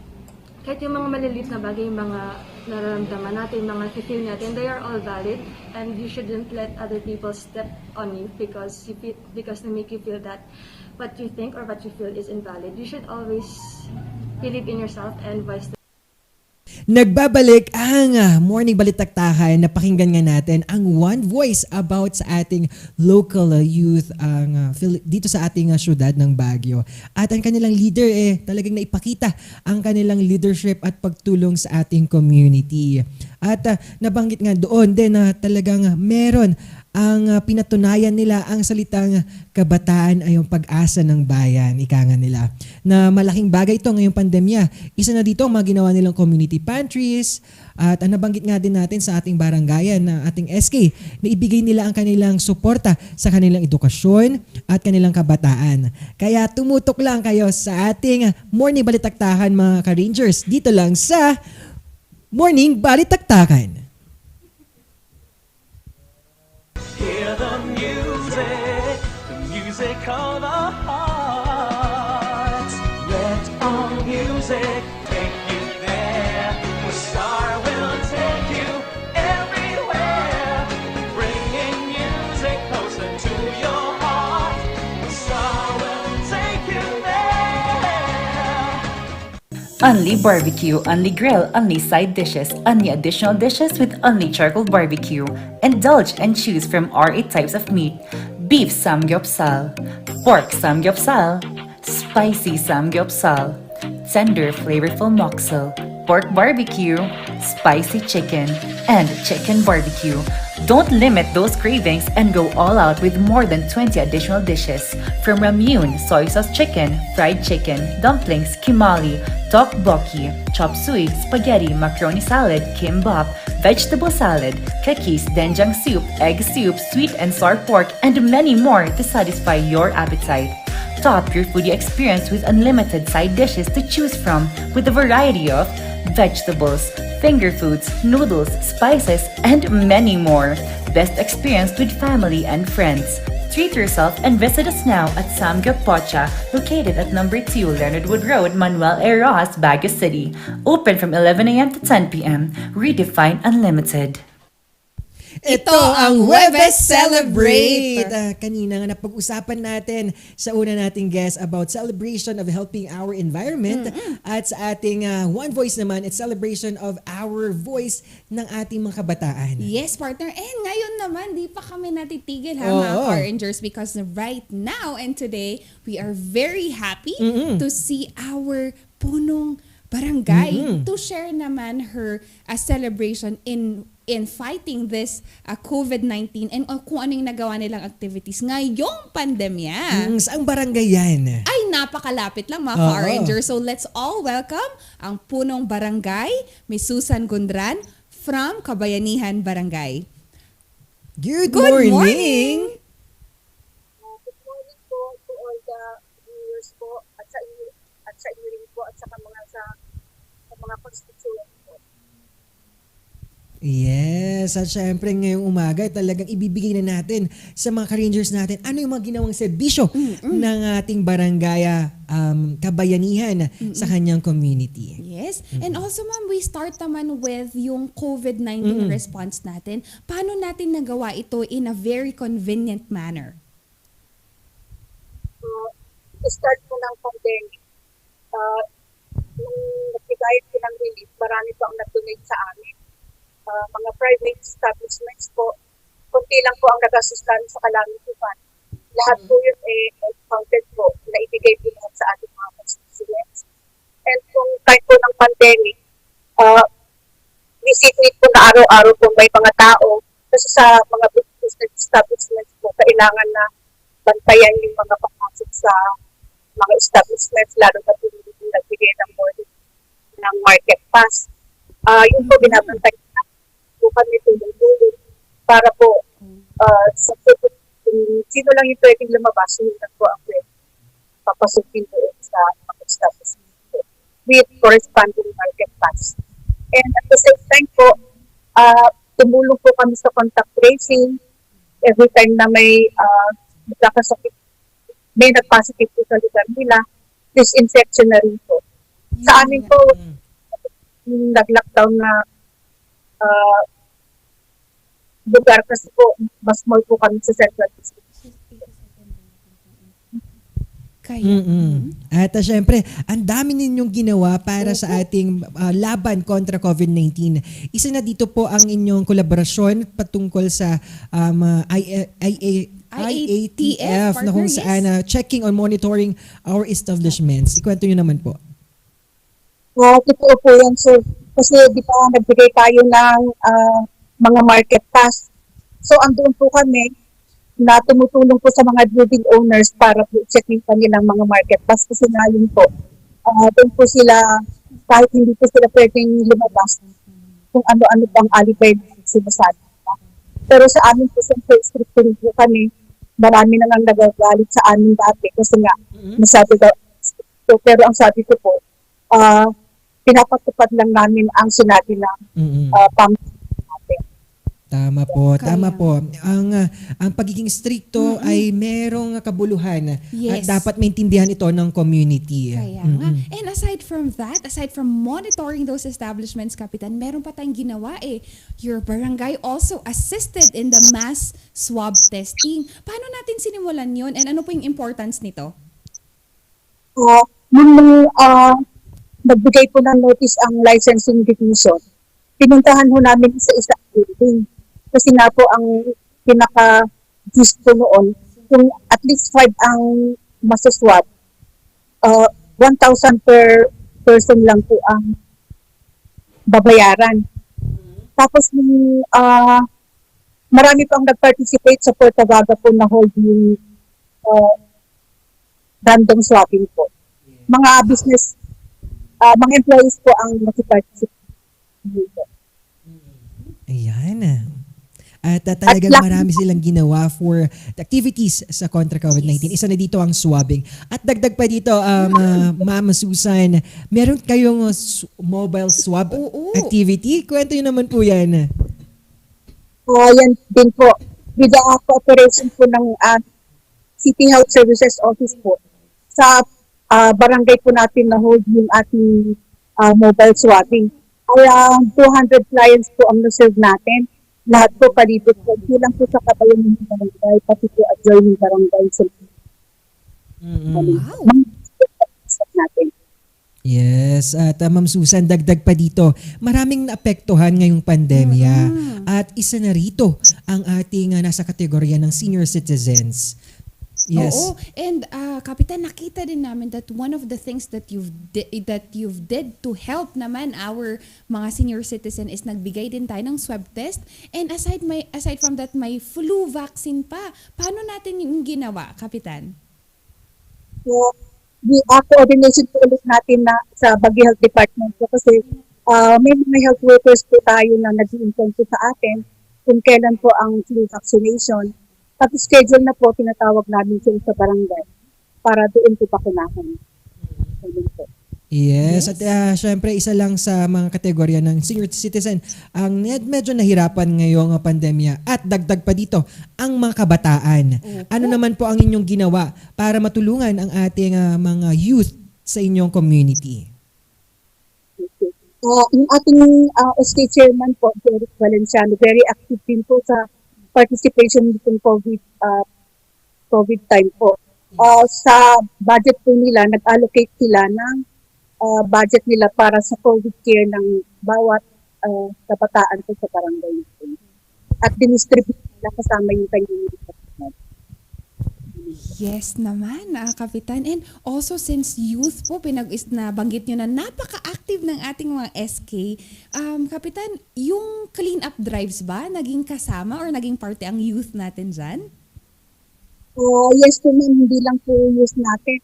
Speaker 25: kahit yung mga maliliit na bagay, yung mga nararamdaman natin, mga feel natin, they are all valid, and you shouldn't let other people step on you because they make you feel that what you think or what you feel is invalid. You should always believe in yourself and voice
Speaker 1: Nagbabalik ang Morning Balitaktakan. Napakinggan nga natin ang one voice about sa ating local youth dito sa ating syudad ng Baguio. At ang kanilang leader talagang naipakita ang kanilang leadership at pagtulong sa ating community. At nabanggit nga doon din na talagang meron ang pinatunayan nila ang salitang kabataan ay yung pag-asa ng bayan, ika nga nila. Na malaking bagay ito ngayong pandemya. Isa na dito ang mga ginawa nilang community pantries at nabanggit nga din natin sa ating barangayan na ating SK na ibigay nila ang kanilang suporta sa kanilang edukasyon at kanilang kabataan. Kaya tumutok lang kayo sa ating Morning Balitaktakan mga ka-Rangers dito lang sa Morning Balitaktakan.
Speaker 3: Hear the music of our hearts. Let all music take you there. Where star will take you everywhere. Bringing music closer to your heart. Where star will take you there.
Speaker 4: Only barbecue, only grill, only side dishes, only additional dishes with only charcoal barbecue. Indulge and choose from our 8 types of meat. Beef samgyeopsal, pork samgyeopsal, spicy samgyeopsal, tender flavorful moksel, pork barbecue, spicy chicken, and chicken barbecue. Don't limit those cravings and go all out with more than 20 additional dishes. From ramyun, soy sauce chicken, fried chicken, dumplings, kimali, tteokbokki, chop suey, spaghetti, macaroni salad, kimbap, vegetable salad, cookies, doenjang soup, egg soup, sweet and sour pork, and many more to satisfy your appetite. Top your foodie experience with unlimited side dishes to choose from with a variety of vegetables, finger foods, noodles, spices, and many more. Best experience with family and friends. Treat yourself and visit us now at Samgyup Pocha, located at number 2 Leonard Wood Road, Manuel A. Rojas, Baguio City. Open from 11 a.m. to 10 p.m. Redefine Unlimited.
Speaker 1: Ito ang Huwebes Celebrate! Kanina nga napag-usapan natin sa una nating guest about celebration of helping our environment at sa ating One Voice naman, it's celebration of our voice ng ating mga kabataan.
Speaker 2: Yes, partner. And ngayon naman, di pa kami natitigil mga Car Rangers because right now and today, we are very happy to see our punong barangay to share naman her celebration in fighting this COVID-19 and kung ano yung nagawa nilang activities ngayong pandemya.
Speaker 1: Saang barangay yan?
Speaker 2: Ay, napakalapit lang mga Car Rangers. So let's all welcome ang punong barangay, Miss Susan Gundran from Kabayanihan Barangay.
Speaker 1: Good morning!
Speaker 16: Good morning po to all the viewers po at sa inyo rin po at sa mga constituents po.
Speaker 1: Yes, at syempre ngayong umaga talagang ibibigay na natin sa mga ka-Rangers natin ano yung mga ginawang serbisyo ng ating barangay Kabayanihan sa kanyang community.
Speaker 2: Yes, and also ma'am, we start naman with yung COVID-19 response natin. Paano natin nagawa ito in a very convenient manner?
Speaker 16: To start po ng pandemic, nung nagbigay po ng relief, marami po ang nag-donate sa amin. Mga private establishments po, kunti lang po ang nagasustahan sa calamity fund. Lahat po yun counted po, na ibigay po lahat sa ating mga constituents. And kung time po ng pandemic, visit po na araw-araw po may mga tao. Kasi sa mga business establishments po, kailangan na bantayan yung mga papasok sa mga establishments, lalo na po yung nagbigay ng board ng market pass. Yun po binabantayan po kami tulong-tulong para po sa sino lang yung pwedeng lumabas, yun lang po ang pwede papasukin po sa mga establishments po with corresponding market pass. And at the same time po, tumulong po kami sa contact tracing. Every time na may nagkakasakit, may nag-positive po sa lugar nila, disinfection na rin po. Sa amin po, yung nag-lockdown na uh, lugar kasi po, mas more po kami sa Central District.
Speaker 2: Kaya.
Speaker 1: At syempre, ang dami ninyong ginawa para sa ating laban kontra COVID-19. Isa na dito po ang inyong kolaborasyon patungkol sa IATF na kung saan checking or monitoring our establishments. Ikwento nyo naman po.
Speaker 16: Totoo po yan, sir. Kasi di ba nagbigay tayo ng mga market pass. So andun po kami na tumutulong po sa mga building owners para po check yung kanilang mga market pass. Kasi nga yun po, doon po sila, kahit hindi po sila pwedeng lumabas kung ano-ano pang alibay na sinasabi. Pero sa amin po, siyempre, strict rin po kami. Marami na lang nagagalit sa amin dati kasi nga, masabi daw. So, pero ang sabi ko po, pinapatupad lang namin ang sinabi ng pamilya natin.
Speaker 1: Tama po, tama po. Ang pagiging stricto ay merong kabuluhan at dapat maintindihan ito ng community.
Speaker 2: Kaya nga. And aside from that, aside from monitoring those establishments, Kapitan, meron pa tayong ginawa Your barangay also assisted in the mass swab testing. Paano natin sinimulan yun and ano po yung importance nito?
Speaker 16: Nung nagbigay po ng notice ang licensing division, pinuntahan ho namin sa isang building. Kasi nga po ang pinaka-gusto noon, kung at least 5 ang masaswab, 1,000 per person lang po ang babayaran. Tapos marami pang nag-participate sa Portavaga po na hold yung random swabbing po. Mga business, mga employees po ang nag-participate dito.
Speaker 1: Ayan. At talagang marami silang ginawa for the activities sa kontra COVID-19. Isa na dito ang swabbing. At dagdag pa dito, Ma'am Susan, meron kayong mobile swab activity? Kwento nyo naman po yan.
Speaker 16: Yan din po. With the cooperation po ng City Health Services Office po, sa barangay po natin na hold yung ating mobile swabbing. Around 200 clients po ang na-serve natin. Lahat po palibot po. Hindi lang po sa kabayan ng barangay, pati po adjoining barangay. Wow! Natin.
Speaker 1: Yes, at Ma'am Susan, dagdag pa dito, maraming naapektuhan ngayong pandemya. At isa na rito ang ating nasa kategorya ng senior citizens. Yes.
Speaker 2: Oo. And Kapitan, nakita din namin that one of the things that you've did to help naman our mga senior citizen is nagbigay din tayo ng swab test. And aside from that, may flu vaccine pa. Paano natin yung ginawa, Kapitan?
Speaker 16: So, coordination po ulit natin na sa Baguio Health Department po kasi may mga health workers po tayo na nag-i-inform po sa atin kung kailan po ang flu vaccination. Tapos schedule na po, tinatawag namin sila sa barangay para doon po pakunahan.
Speaker 1: Yes, at syempre isa lang sa mga kategorya ng senior citizen ang medyo nahirapan ngayong pandemya at dagdag pa dito ang mga kabataan. Ano naman po ang inyong ginawa para matulungan ang ating mga youth sa inyong community?
Speaker 16: Yung ating SK chairman po, Derek Valenciano, very active din po sa participation nitong COVID time po. Sa budget po nila, nag-allocate sila ng budget nila para sa COVID care ng bawat kabataan po sa barangay. At dinistribute nila kasama yung kanyang.
Speaker 2: Yes naman, Kapitan. And also since youth po, nabanggit nyo na napaka-active ng ating mga SK. Kapitan, yung clean-up drives ba naging kasama or naging parte ang youth natin dyan?
Speaker 16: Yes po ma'am, hindi lang po youth natin.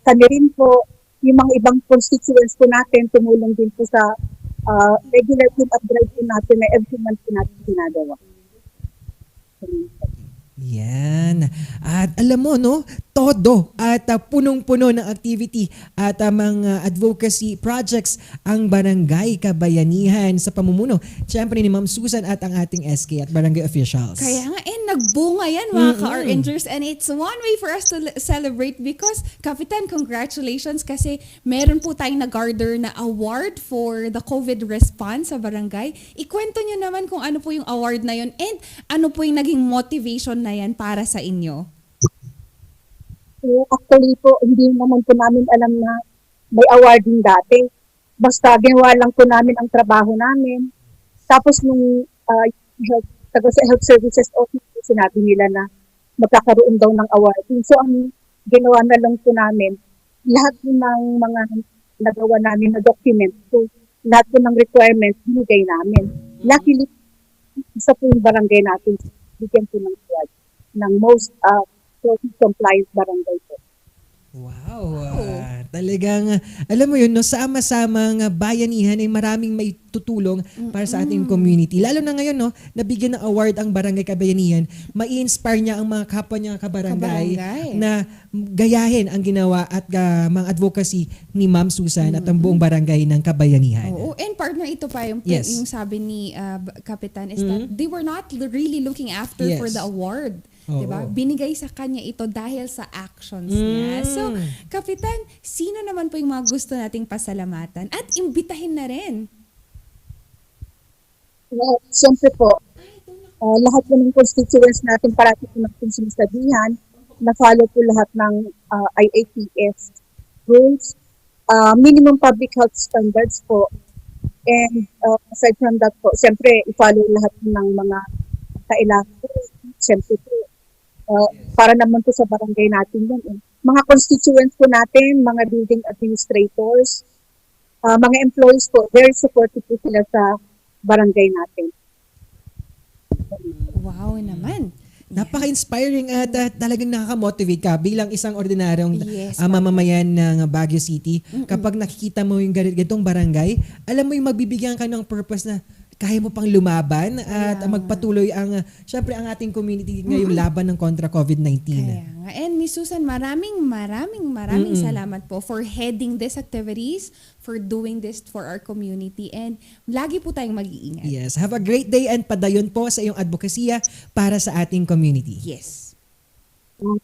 Speaker 16: Kami rin po, yung mga ibang constituents po natin, tumulong din po sa regular clean-up drive po natin na every month po natin ginagawa.
Speaker 1: Yan. At alam mo, no, todo at punong-puno ng activity at mga advocacy projects ang Barangay Kabayanihan sa pamumuno siyempre ni Ma'am Susan at ang ating SK at barangay officials.
Speaker 2: Kaya nga, nagbunga yan mga ka-Rangers, and it's one way for us to celebrate because, Kapitan, congratulations kasi meron po tayong nag-garner na award for the COVID response sa barangay. Ikwento nyo naman kung ano po yung award na yun and ano po yung naging motivation na yan para sa inyo.
Speaker 16: Actually po, hindi naman po namin alam na may awarding dati. Basta ginawa lang po namin ang trabaho namin. Tapos nung sa health services office, sinabi nila na magkakaroon daw ng awarding. So ang ginawa na lang po namin, lahat ng mga nagawa namin na document, so lahat po ng requirements, binigay namin. Luckily, isa po yung barangay natin, bigyan po ng award ng most compliant barangay po.
Speaker 1: Wow. Talagang, alam mo yun, no, sama-samang bayanihan ay maraming may tutulong para sa ating community. Lalo na ngayon, no, nabigyan ng award ang Barangay Kabayanihan, mai-inspire niya ang mga kapwa niya kabarangay na gayahin ang ginawa at mga advocacy ni Ma'am Susan at ang buong barangay ng Kabayanihan.
Speaker 2: Oo, and partner, ito pa yung sabi ni Kapitan is that they were not really looking after for the award. Diba? Binigay sa kanya ito dahil sa actions niya. So, Kapitan, sino naman po yung mga gusto nating pasalamatan at imbitahin na rin?
Speaker 16: Well, siyempre po, lahat po ng constituents natin parati po natin sinasabihan na follow po lahat ng IATF rules, minimum public health standards po. And aside from that po, siyempre, i-follow lahat ng mga kailangan. Siyempre po, para naman po sa barangay natin yun. Mga constituents po natin, mga building administrators, mga employees po, very supportive po sila sa barangay natin.
Speaker 2: Wow naman.
Speaker 1: Napaka-inspiring at talagang nakaka-motivate ka bilang isang ordinaryong mamamayan ng Baguio City. Kapag nakikita mo yung ganitong barangay, alam mo yung magbibigyan ka ng purpose na kaya mo pang lumaban at magpatuloy syempre ang ating community ngayong laban ng kontra COVID-19.
Speaker 2: Kaya nga. And Miss Susan, maraming salamat po for heading these activities, for doing this for our community, and lagi po tayong mag-iingat.
Speaker 1: Yes. Have a great day and padayon po sa iyong advokasya para sa ating community.
Speaker 2: Yes.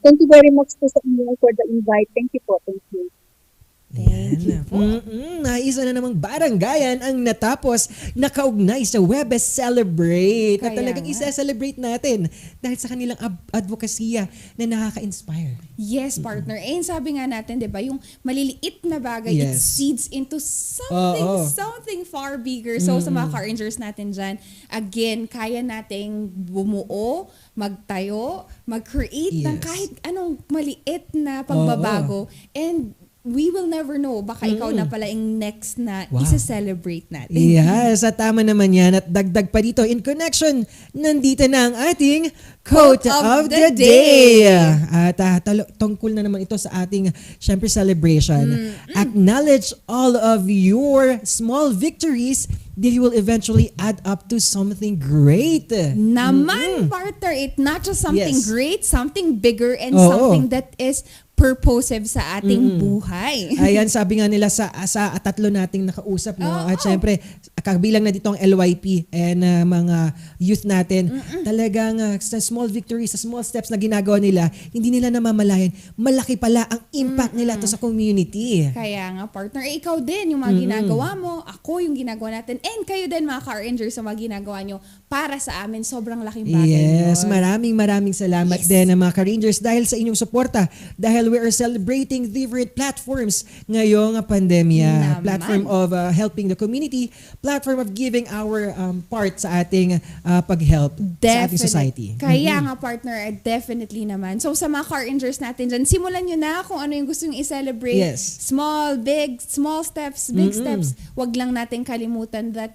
Speaker 16: Thank you very much po sa inyo for the invite. Thank you po. Thank you.
Speaker 2: Thank you po.
Speaker 1: Isa na namang barangayan ang natapos na kaugnay sa Webes Celebrate. Na talagang isa-celebrate natin dahil sa kanilang advokasya na nakaka-inspire.
Speaker 2: Yes, partner. And sabi nga natin, di ba, yung maliliit na bagay, it seeds into something far bigger. So sa mga car-rangers natin dyan, again, kaya nating bumuo, magtayo, mag-create ng kahit anong maliit na pagbabago. And we will never know. Baka ikaw na pala yung next na isa-celebrate natin.
Speaker 1: Yes, at tama naman yan. At dagdag pa dito, in connection, nandito na ang ating Quote of the Day. At tungkol na naman ito sa ating, syempre, celebration. Acknowledge all of your small victories. They will eventually add up to something great.
Speaker 2: Naman, partner, it not just something great, something bigger, and something that is purposive sa ating buhay.
Speaker 1: Ayan, sabi nga nila sa tatlo nating nakausap, no? At syempre, kabilang na dito ang LYP and mga youth natin, talagang sa small victories, sa small steps na ginagawa nila, hindi nila namamalayan, malaki pala ang impact nila to sa community.
Speaker 2: Kaya nga, partner, ikaw din, yung mga ginagawa mo, ako yung ginagawa natin, and kayo din mga car-rangers sa mga ginagawa nyo para sa amin, sobrang laking bagay.
Speaker 1: Yes, maraming salamat din mga car-rangers dahil sa inyong suporta, dahil we are celebrating different platforms ngayong pandemya. Platform of helping the community, platform of giving our part sa ating pag-help sa ating society.
Speaker 2: Kaya nga, partner, definitely naman. So sa mga car-rangers natin dyan, simulan nyo na kung ano yung gusto nyo i-celebrate.
Speaker 1: Yes.
Speaker 2: Small, big, small steps, big steps. Wag lang natin kalimutan that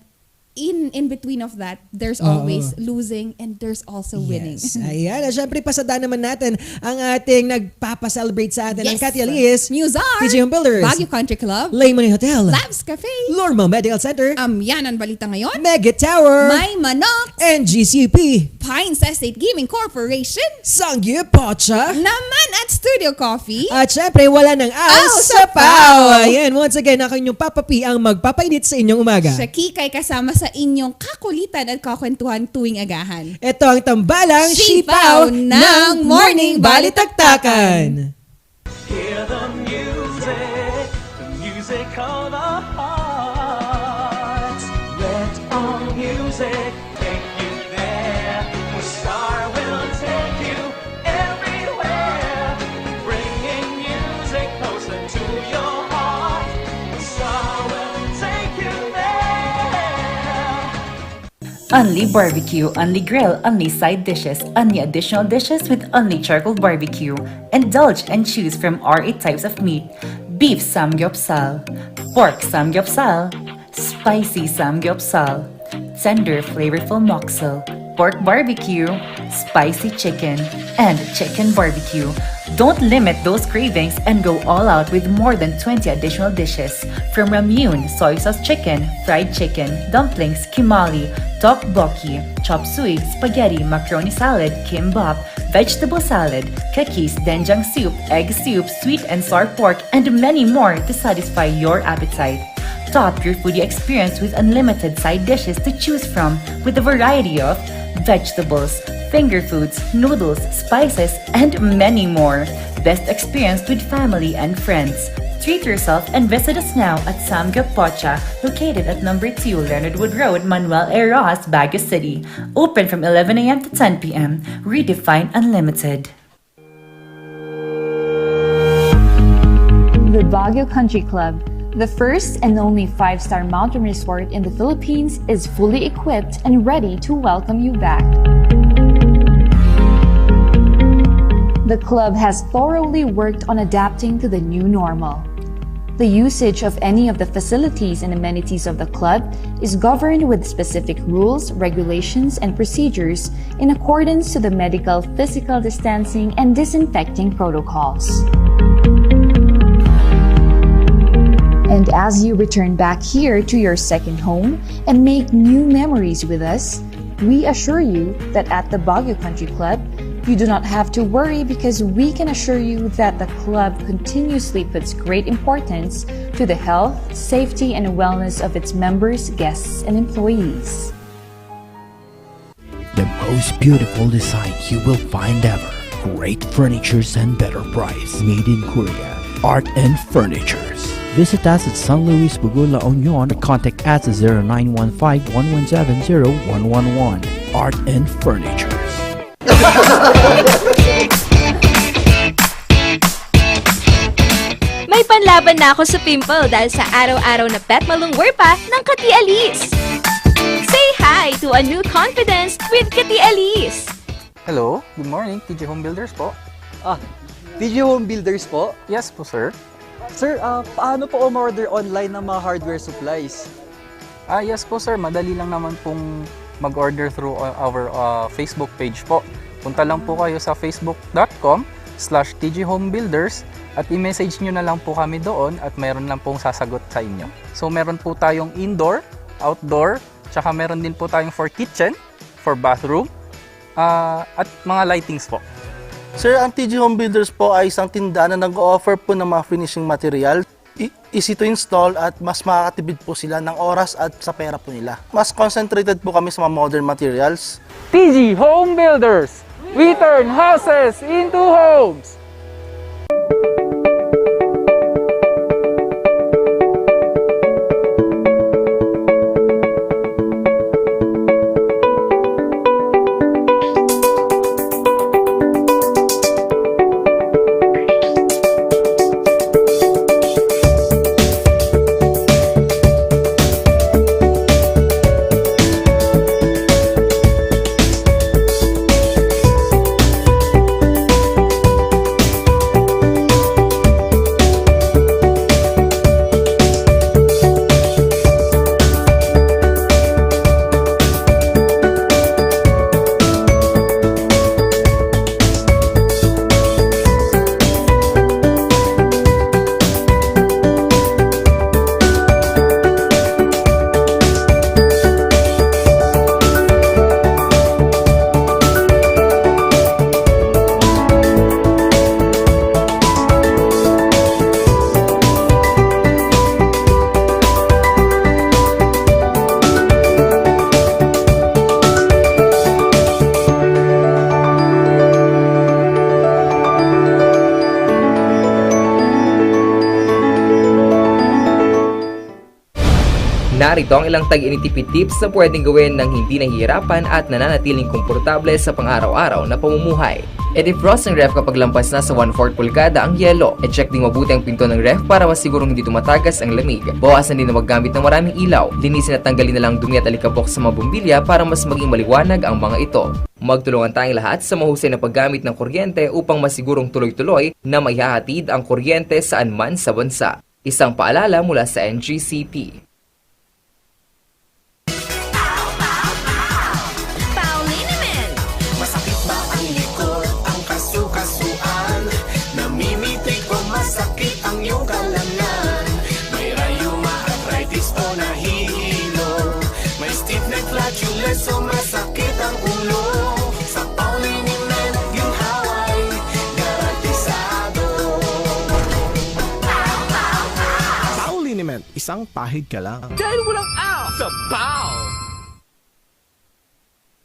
Speaker 2: in between of that, there's always losing and there's also winning.
Speaker 1: Yes. Ayan. At syempre, pasada naman natin ang ating nagpapacelebrate sa atin ng
Speaker 2: Yes.
Speaker 1: Katialis.
Speaker 2: Muzar,
Speaker 1: TG Home Builders,
Speaker 2: Baguio Country Club,
Speaker 1: Layman Hotel,
Speaker 2: Labs Cafe,
Speaker 1: Lorma Medical Center,
Speaker 2: Amyanan Balita Ngayon,
Speaker 1: Mega Tower,
Speaker 2: My Manok,
Speaker 1: and GCP,
Speaker 2: Pines Estate Gaming Corporation,
Speaker 1: Sangye Pocha,
Speaker 2: naman at Studio Coffee,
Speaker 1: at syempre, wala ng aw sa paw. Ayan, once again, ako inyong Papa P ang magpapainit sa inyong umaga.
Speaker 2: Kikay kasama sa inyong kakulitan at kakwentuhan tuwing agahan.
Speaker 1: Ito ang tambalang
Speaker 2: Sipaw ng Morning Balitaktakan.
Speaker 3: Hear the music of our hearts. Let our music take you there. The star will take you everywhere. Bringing music closer to your heart. The star will take you there.
Speaker 4: Only barbecue, only grill, only side dishes, only additional dishes with only charcoal barbecue. Indulge and choose from our 8 types of meat. Beef samgyeopsal, pork samgyeopsal, spicy samgyeopsal, tender flavorful moksel, pork barbecue, spicy chicken, and chicken barbecue. Don't limit those cravings and go all out with more than 20 additional dishes. From ramyun, soy sauce chicken, fried chicken, dumplings, kimali, tteokbokki, chop suey, spaghetti, macaroni salad, kimbap, vegetable salad, cookies, doenjang soup, egg soup, sweet and sour pork, and many more to satisfy your appetite. Top your foodie experience with unlimited side dishes to choose from with a variety of vegetables, finger foods, noodles, spices, and many more. Best experience with family and friends. Treat yourself and visit us now at Samgyup Pocha, located at number 2 Leonard Wood Road, Manuel A. Rojas, Baguio City. Open from 11 a.m. to 10 p.m. Redefine Unlimited.
Speaker 5: The Baguio Country Club, the first and only 5-star mountain resort in the Philippines, is fully equipped and ready to welcome you back. The club has thoroughly worked on adapting to the new normal. The usage of any of the facilities and amenities of the club is governed with specific rules, regulations, and procedures in accordance to the medical, physical distancing, and disinfecting protocols. And as you return back here to your second home and make new memories with us, we assure you that at the Baguio Country Club, you do not have to worry because we can assure you that the club continuously puts great importance to the health, safety, and wellness of its members, guests, and employees.
Speaker 6: The most beautiful design you will find ever. Great furnitures and better price. Made in Korea. Art and Furnitures. Visit us at San Luis Bugo, La Union. Contact us at 0915-1170-111. Art and Furnitures.
Speaker 7: May panlaban na ako sa pimple dahil sa araw-araw na pet malungwer pa ng Kati Alice. Say hi to a new confidence with Kati Alice.
Speaker 8: Hello, good morning, TG Home Builders po.
Speaker 9: TG Home Builders po?
Speaker 8: Yes po, sir.
Speaker 9: Sir, paano po umorder online ng mga hardware supplies?
Speaker 8: Yes po, sir. Madali lang naman pong mag-order through our Facebook page po. Punta lang po kayo sa facebook.com/tghomebuilders at i-message nyo na lang po kami doon at meron lang pong sasagot sa inyo. So meron po tayong indoor, outdoor, tsaka meron din po tayong for kitchen, for bathroom, at mga lightings po.
Speaker 10: Sir, ang TG Home Builders po ay isang tindahan na nag-offer po ng mga finishing material. Easy to install at mas makakatipid po sila ng oras at sa pera po nila. Mas concentrated po kami sa mga modern materials.
Speaker 8: TG Home Builders! We turn houses into homes!
Speaker 11: Narito ang ilang tag-initipid tips na pwedeng gawin ng hindi nahihirapan at nananatiling komportable sa pang-araw-araw na pamumuhay. I-defrost ng ref kapag lampas na sa 1/4 pulgada ang yelo. I-check ding mabuti ang pinto ng ref para masigurong hindi tumatagas ang lamig. Bawasan din na maggamit ng maraming ilaw. Linisin at tanggalin na lang dumi at alikabok sa mga bumbilya para mas maging maliwanag ang mga ito. Magtulungan tayong lahat sa mahusay na paggamit ng kuryente upang masigurong tuloy-tuloy na maihahatid ang kuryente saan man sa bansa. Isang paalala mula sa NGCP.
Speaker 3: Masakit ba ang likod, ang kasukasuan? Namimitik o masakit ang iyong kalamnan? May rayuma, arthritis o nahihilo? May stiff neck, flatulence o masakit ang ulo? Sa Pauliniment, ginhaway, garantisado.
Speaker 12: Pauliniment, isang pahid ka lang.
Speaker 3: Dahil walang out sa PAO!